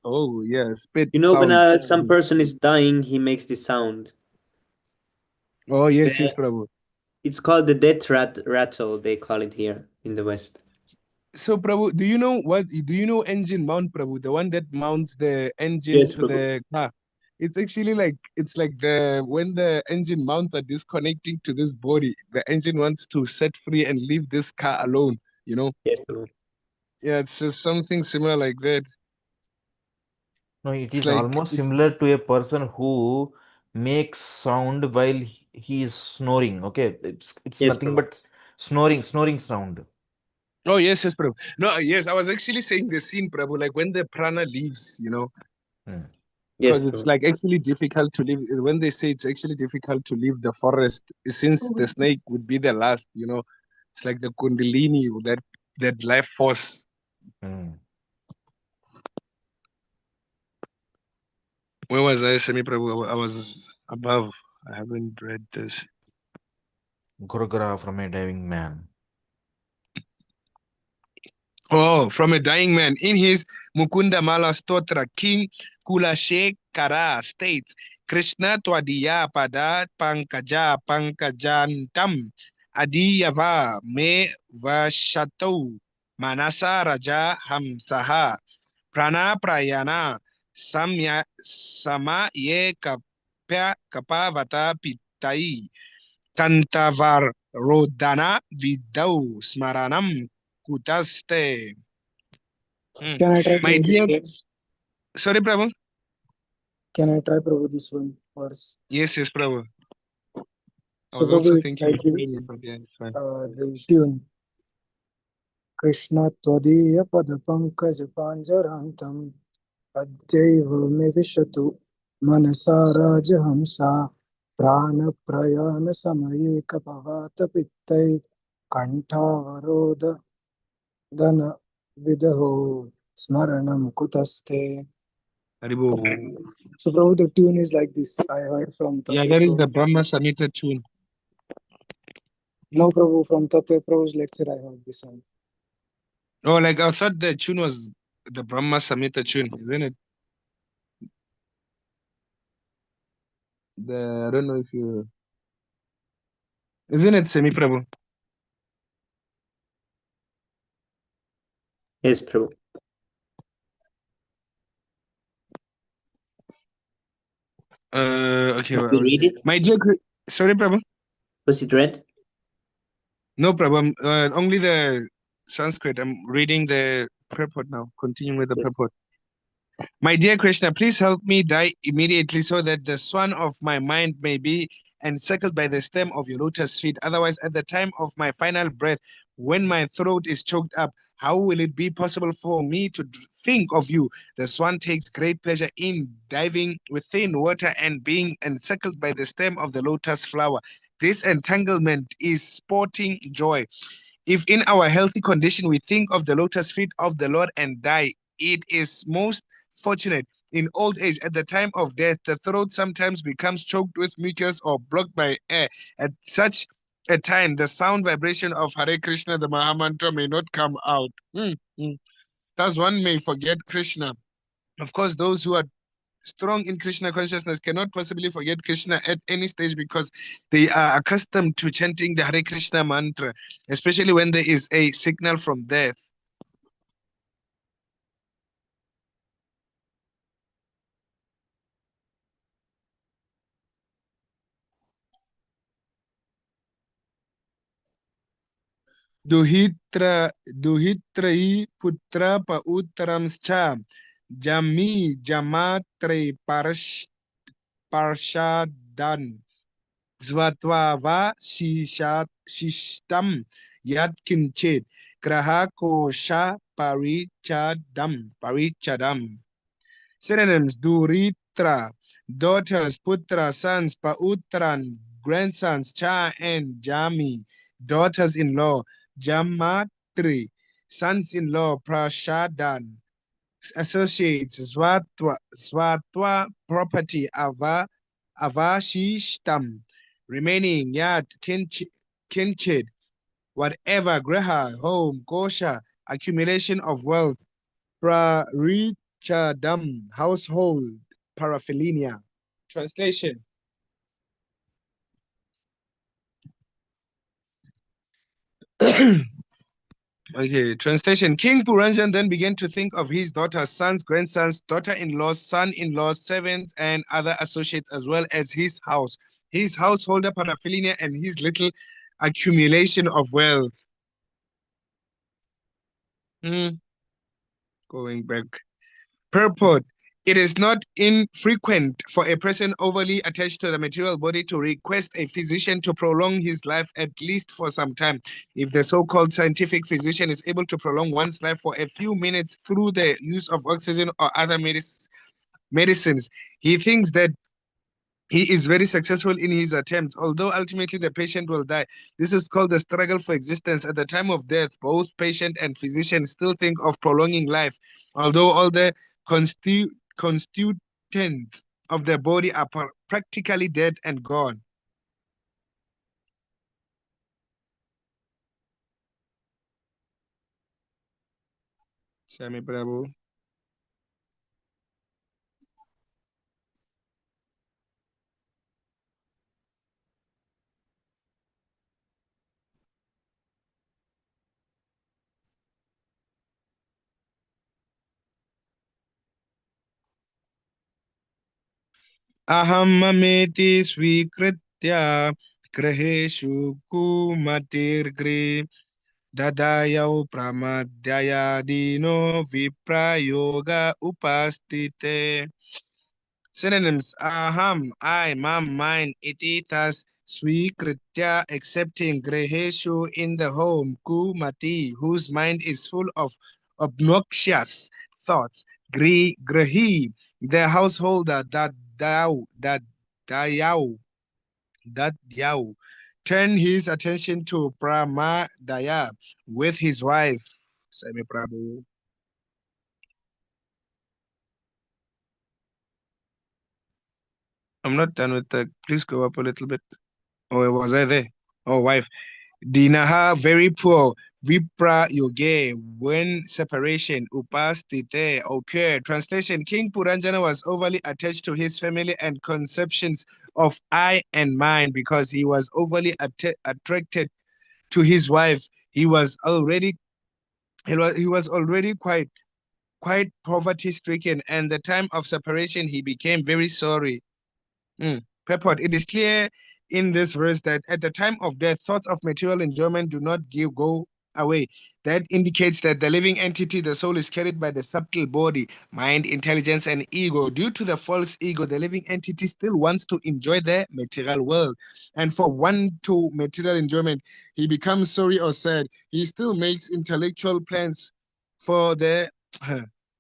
oh yeah, spit You know, when sound. some person is dying, he makes this sound. Oh yes, The, Prabhu. it's called the death rattle. They call it here in the West. So Prabhu, do you know engine mount, Prabhu? The one that mounts the engine Yes, to Prabhu. the car. It's actually like it's like the when the engine mounts are disconnecting to this body, the engine wants to set free and leave this car alone, you know? Yes, Prabhu. Yeah, it's something similar like that. No, it It's is like almost it's similar to a person who makes sound while he is snoring. Okay, it's Yes, nothing Prabhu. but snoring sound. oh yes, Prabhu. No, yes, I was actually saying the scene, Prabhu, like when the prana leaves, you know. Hmm. Yes, Because it's Prabhu. like actually difficult to leave when they say it's actually difficult to leave the forest since the snake would be the last, you know. It's like the kundalini, that life force. Hmm. Where was I, Semi Prabhu? I was above. I haven't read this. Gurugara from a diving man. Oh, from a dying man. In his Mukunda Mala Stotra, King Kulashekara states, Krishna Twadiya Pada Pankajantam Adiyava Me Vashato Manasa Raja Hamsaha Prana Prayana Sama Ye Kapavata Pitai Kantavar Rodana Vidau Smaranam Kutaste. Can I try My Prabhu this dear, please? sorry, Prabhu. Can I try Prabhu this one? verse. Yes, Prabhu. I So was also Prabhu, it's thinking like this, but yeah, it's fine. the tune. Krishna Tvadiya Pada Pankaj Panjarantam Adyaiva Me Vishatu Manasaraj Hamsa Prana Prayana Samaye Kapavata Pittai Kantavaroda Dana Vidaho Smaranam Kutaste. Haribo. So Prabhu, the tune is like this. I heard from Yeah, Tatya that is the Prabhu. Brahma Samhita tune. No Prabhu, from Tatya Prabhu's lecture I heard this one. Oh, like I thought the tune was the Brahma Samhita tune, isn't it? I don't know if you, isn't it, Semi Prabhu? Yes, Prabhu. Okay. Did you read it? My dear, sorry, Prabhu. Was it read? No problem. Only the Sanskrit. I'm reading the purport now. Continuing with the Yes. purport. My dear Krishna, please help me die immediately so that the swan of my mind may be encircled by the stem of your lotus feet. Otherwise, at the time of my final breath, when my throat is choked up, how will it be possible for me to think of you? The swan takes great pleasure in diving within water and being encircled by the stem of the lotus flower. This entanglement is sporting joy. If in our healthy condition we think of the lotus feet of the Lord and die, it is most fortunate. In old age, at the time of death, the throat sometimes becomes choked with mucus or blocked by air. At such a time, the sound vibration of Hare Krishna, the Mahamantra, may not come out. Thus, one may forget Krishna. Of course, those who are strong in Krishna consciousness cannot possibly forget Krishna at any stage because they are accustomed to chanting the Hare Krishna mantra, especially when there is a signal from death. Duhitrai putra pa uttaramscha jami jamatre parshadan Svatva va shishtam yat kinchet graha kosha parichadam. Synonyms: Duritra, daughters; Putra, sons; Pautran, grandsons; Cha and Jami, daughters-in-law; Jamatri, sons-in-law; Prashadan, associates; Svatwa, property; Avashishtam, remaining; Yat, kinchid, whatever; Graha, home; Kosha, accumulation of wealth; Prarichadam, household paraphernalia. Translation. Okay, translation. King Puranjan then began to think of his daughters, sons, grandsons, daughter-in-laws, son-in-laws, servants, and other associates, as well as his house, his householder paraphernalia, and his little accumulation of wealth. Going back. Purport. It is not infrequent for a person overly attached to the material body to request a physician to prolong his life at least for some time. If the so-called scientific physician is able to prolong one's life for a few minutes through the use of oxygen or other medicines, he thinks that he is very successful in his attempts, although ultimately the patient will die. This is called the struggle for existence. At the time of death, both patient and physician still think of prolonging life, although all the constituents of the body are practically dead and gone. Sami Prabhu. Ahamameti swikritya graheshu kumatirgri dadayau pramadhyaya dino viprayoga upastite. Synonyms: aham, I, mam, mine, iti, thus, swikritya, accepting, greheshu, in the home, ku, mati, whose mind is full of obnoxious thoughts, grahi, the householder, dayau, turn his attention to pramadaya with his wife. Sami Prabhu. I'm not done with the. Please go up a little bit. Oh, was I there? Oh, wife. Dinaha, very poor. Vipra yoge, when separation, upastite, occur. Translation: King Puranjana was overly attached to his family and conceptions of I and mine because he was overly attracted to his wife. He was already quite poverty stricken, and the time of separation he became very sorry. Purport: it is clear in this verse that at the time of death, thoughts of material enjoyment do not go away. That indicates that the living entity, the soul, is carried by the subtle body, mind, intelligence, and ego. Due to the false ego, the living entity still wants to enjoy the material world. And for one to material enjoyment, he becomes sorry or sad. He still makes intellectual plans for the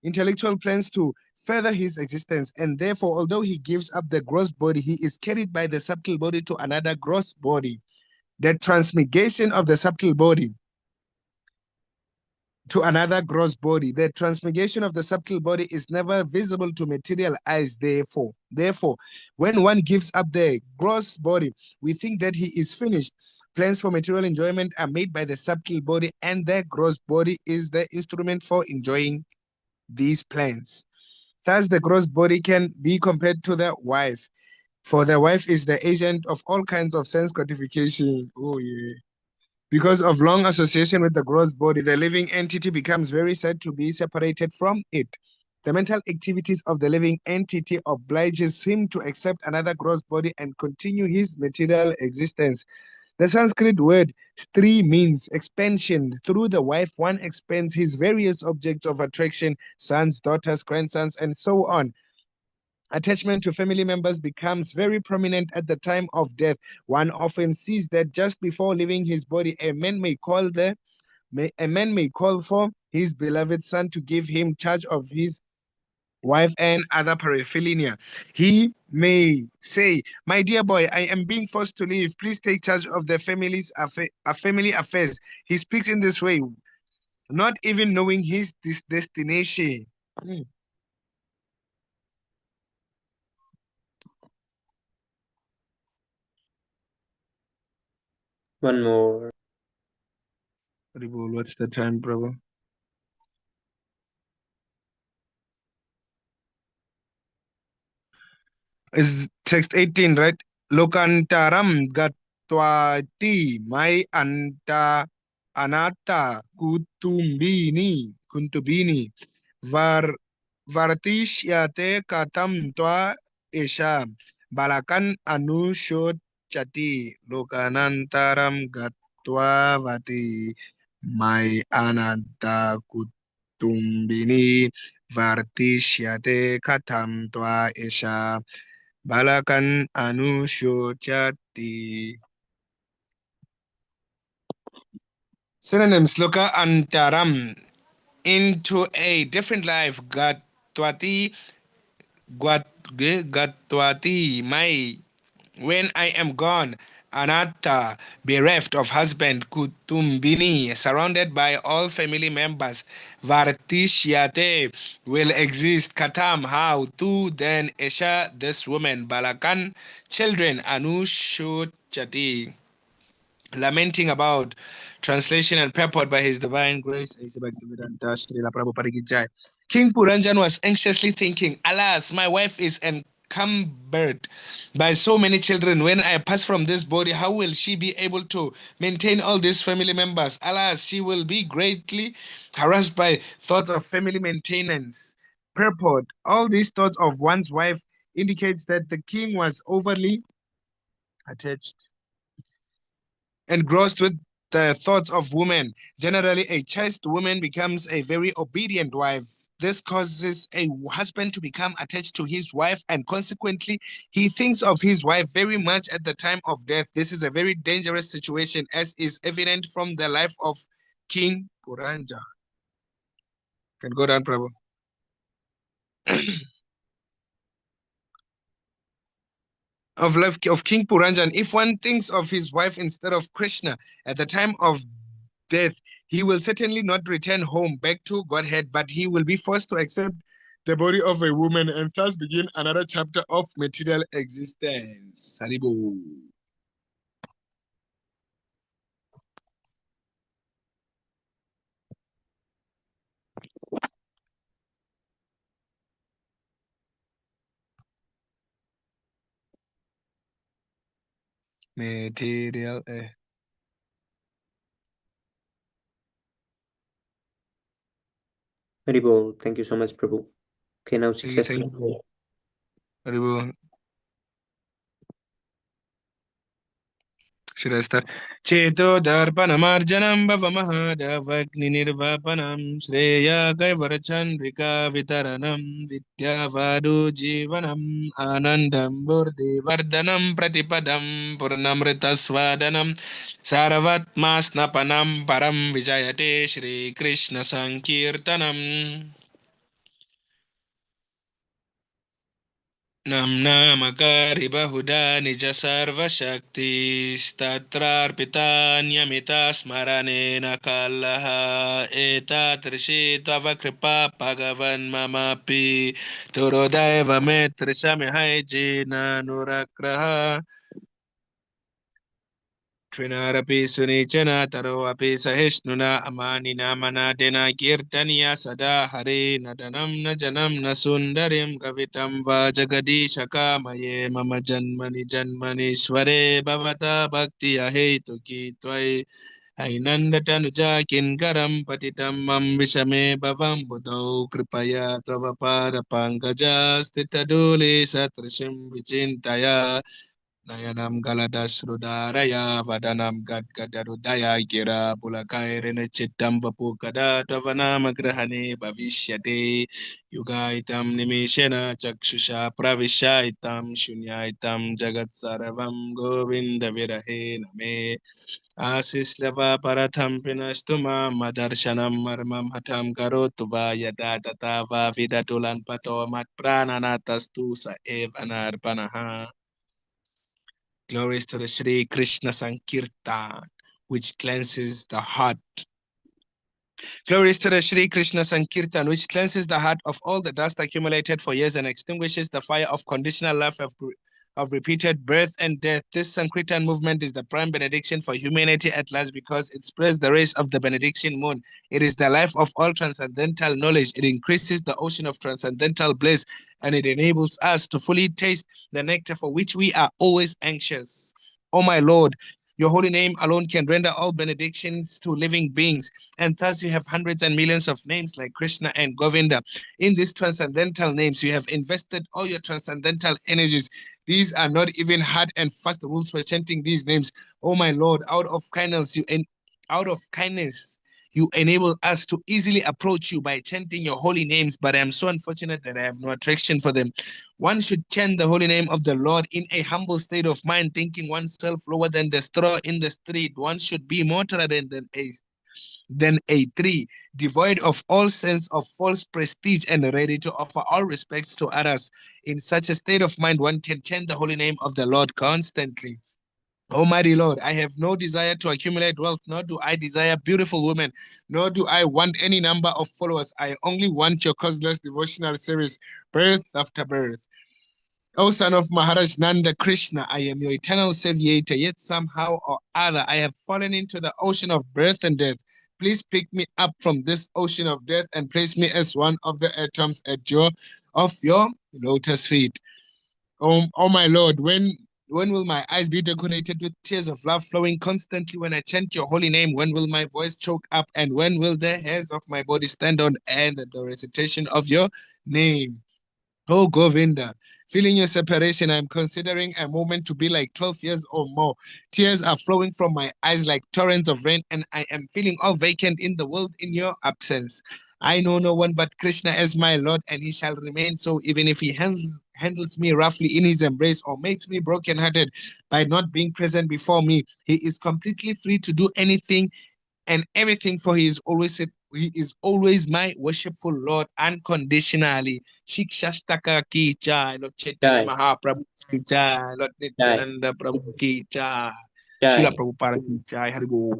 intellectual plans to further his existence, and therefore, although he gives up the gross body, he is carried by the subtle body to another gross body. The transmigration of the subtle body to another gross body. The transmigration of the subtle body is never visible to material eyes. Therefore, when one gives up the gross body, we think that he is finished. Plans for material enjoyment are made by the subtle body, and the gross body is the instrument for enjoying these plans. Thus, the gross body can be compared to the wife, for the wife is the agent of all kinds of sense gratification. Oh, yeah. Because of long association with the gross body, the living entity becomes very sad to be separated from it. The mental activities of the living entity obliges him to accept another gross body and continue his material existence. The Sanskrit word stri means expansion. Through the wife, one expands his various objects of attraction, sons, daughters, grandsons, and so on. Attachment to family members becomes very prominent at the time of death. One often sees that just before leaving his body, a man may call for his beloved son to give him charge of his wife and other paraphernalia. He may say, "My dear boy, I am being forced to leave. Please take charge of the family affairs." He speaks in this way, not even knowing his destination. One more. What's the time, brother? Is text 18, right? Lokantaram gatwati mai anta anata kuntubini var vartishyate katam twa esha balakan anushot chati lokanantaram gatwavati mai ananta kutumbini vartishyate katam twa esha Balakan Anushochati. Synonyms: Loka Antaram, into a different life. Gatwati, my, when I am gone. Anatta, bereft of husband. Kutumbini, surrounded by all family members. Vartishyate, will exist. Katam, how. To, then. Esha, this woman. Balakan, children. Anushochati, lamenting about. Translation and purport by His Divine Grace. King Puranjan was anxiously thinking, "Alas, my wife is encumbered by so many children. When I pass from this body, how will she be able to maintain all these family members? Alas, she will be greatly harassed by thoughts of family maintenance." Purport: all these thoughts of one's wife indicates that the king was overly attached, engrossed with the thoughts of women. Generally, a chaste woman becomes a very obedient wife. This causes a husband to become attached to his wife, and consequently, he thinks of his wife very much at the time of death. This is a very dangerous situation, as is evident from the life of King Puranja. Can go down, Prabhu. Of life of King Puranjan, if one thinks of his wife instead of Krishna at the time of death, he will certainly not return home back to Godhead, but he will be forced to accept the body of a woman and thus begin another chapter of material existence. Haribo. Material. Haribol, thank you so much, Prabhu. Okay, now Thank you. 6 Haribo. Should I start? Cheto darpanamarjanam bhavamahadavagni nirvapanam shreya kaivarachandrika vitaranam vidyavadu jivanam anandam burdi vardhanam pratipadam purnamritaswadanam saravatmasnapanam param vijayate Shri Krishna Sankirtanam. Namnamakari bahuda nija sarva shakti statrarpitanyamita smaranena kalaha eta trishi tava kripa pagavan mamapi turodaiva metrisame haijina nurakraha Trinarapi Sunichana Taro Api Sahishnuna Amani Namana Dena Kirtaniya Sada Hare Nadanam Najanam Nasundarim Gavitam Vajagadi Shaka Maye Mama Janmani Janmani Sware Bhavata Bhakti Ahetuki Twai Ainandatanuja Kinkaram Patitam Mam Vishame Bhavam Budau Kripaya Tavapara Pankaja Stitaduli Satrishim Vichintaya Nayanam Galadas Rudaraya Vadanam Gadgadarudaya Gira Pulakairene Chitam Vapukada Tavanama Grahani Bhavishyate Yugaitam Nimishena Chakshusha Pravishaitam Shunyaitam Jagat Saravam Govinda Virahe Name Asislava Paratham Pinastuma Madarshanam Marmam Hatam Karotuva Yada Tatava Vidatulan Pato Mat Prananatastu Sa Evanarpanaha. Glories to the Shri Krishna Sankirtan, which cleanses the heart. Glories to the Shri Krishna Sankirtan, which cleanses the heart of all the dust accumulated for years and extinguishes the fire of conditional life of repeated birth and death. This Sankirtan movement is the prime benediction for humanity at large because it spreads the rays of the benediction moon. It is the life of all transcendental knowledge. It increases the ocean of transcendental bliss, and it enables us to fully taste the nectar for which we are always anxious. Oh my Lord, your holy name alone can render all benedictions to living beings, and thus you have hundreds and millions of names like Krishna and Govinda. In these transcendental names, you have invested all your transcendental energies. These are not even hard and fast rules for chanting these names. Oh my Lord, out of kindness, you enable us to easily approach you by chanting your holy names, but I am so unfortunate that I have no attraction for them. One should chant the holy name of the Lord in a humble state of mind, thinking oneself lower than the straw in the street. One should be more tolerant than a tree, devoid of all sense of false prestige and ready to offer all respects to others. In such a state of mind, one can chant the holy name of the Lord constantly. Almighty Lord, I have no desire to accumulate wealth, nor do I desire beautiful women, nor do I want any number of followers. I only want your causeless devotional service, birth after birth. O son of Maharaj Nanda Krishna, I am your eternal savior, yet somehow or other I have fallen into the ocean of birth and death. Please pick me up from this ocean of death and place me as one of the atoms of your lotus feet. Oh my Lord, when will my eyes be decorated with tears of love flowing constantly when I chant your holy name? When will my voice choke up? And when will the hairs of my body stand on end at the recitation of your name? Oh, Govinda, feeling your separation, I'm considering a moment to be like 12 years or more. Tears are flowing from my eyes like torrents of rain, and I am feeling all vacant in the world in your absence. I know no one but Krishna as my Lord, and he shall remain so even if he handles me roughly in his embrace or makes me brokenhearted by not being present before me. He is completely free to do anything and everything, for he is always my worshipful Lord unconditionally. Shikshashtaka ki jai, Lord Chaitanya Jai, Mahaprabhu ki jai, Lord Jai, Nityananda Prabhu ki jai, Srila Jai. Prabhupada ki jai, Haribo.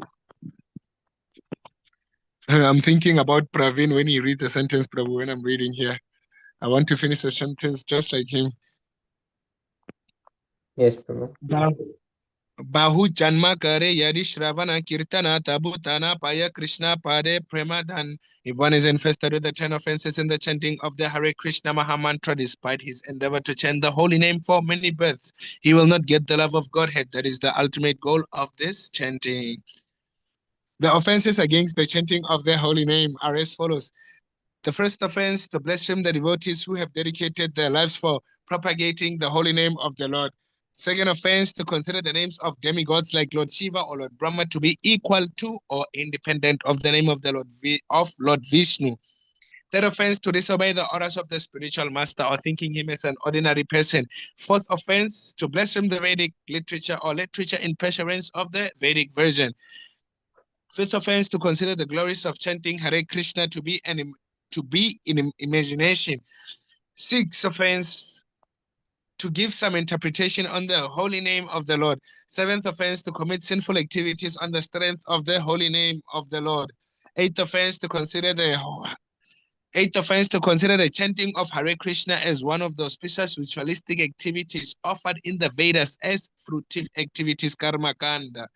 I'm thinking about Praveen when he reads a sentence, Prabhu, when I'm reading here. I want to finish a sentence just like him. Yes, Prabhu. Bahu Janma Kare Yadi Shravana Kirtana Tabutana Paya Krishna Pade Premadhan. If one is infested with the 10 offenses in the chanting of the Hare Krishna Maha Mantra, despite his endeavor to chant the holy name for many births, he will not get the love of Godhead. That is the ultimate goal of this chanting. The offenses against the chanting of the holy name are as follows. The first offense, to blaspheme the devotees who have dedicated their lives for propagating the holy name of the Lord. Second offense, to consider the names of demigods like Lord Shiva or Lord Brahma to be equal to or independent of the name of the Lord Vishnu. Third offense, to disobey the orders of the spiritual master or thinking him as an ordinary person. Fourth offense, to blaspheme the Vedic literature or literature in pursuance of the Vedic version. Fifth offense, to consider the glories of chanting Hare Krishna to be in imagination. Sixth offense, to give some interpretation on the holy name of the Lord. Seventh offense, to commit sinful activities on the strength of the holy name of the Lord. Eighth offense, to consider the chanting of Hare Krishna as one of the auspicious ritualistic activities offered in the Vedas as fruitive activities, karma kanda.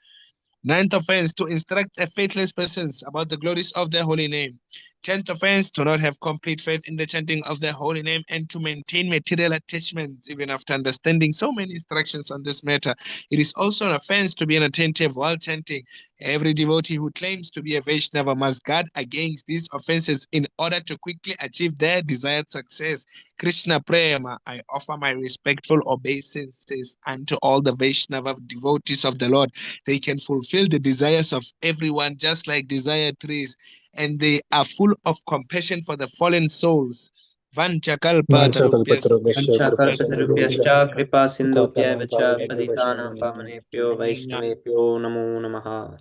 Ninth offense, to instruct a faithless person about the glories of the holy name. 10th offense, to not have complete faith in the chanting of the holy name and to maintain material attachments even after understanding so many instructions on this matter. It is also an offense to be inattentive while chanting. Every devotee who claims to be a Vaishnava must guard against these offenses in order to quickly achieve their desired success. Krishna Prema, I offer my respectful obeisances unto all the Vaishnava devotees of the Lord. They can fulfill the desires of everyone just like desire trees, and they are full of compassion for the fallen souls. Vanchakalpatarubhyasya Vanchakalpatarubhyascha कृपासिन्धुभ्यः kripa sindhubhya पतितानां vacha पावनेभ्यो patitanam वैष्णवेभ्यो pavanebhyo vaishnavebhyo namo namaha.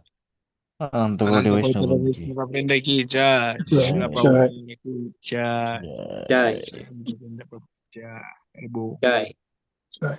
Anantagaudiya Ananta Vaishnava Gautama Bhunki. Vaishnava Vrinda ki jai, जय Srila Jai. जय Prabhupada ki jai, Jai, Jai. Srila Govinda Prabhu ki jai. Haribo. Jai. जय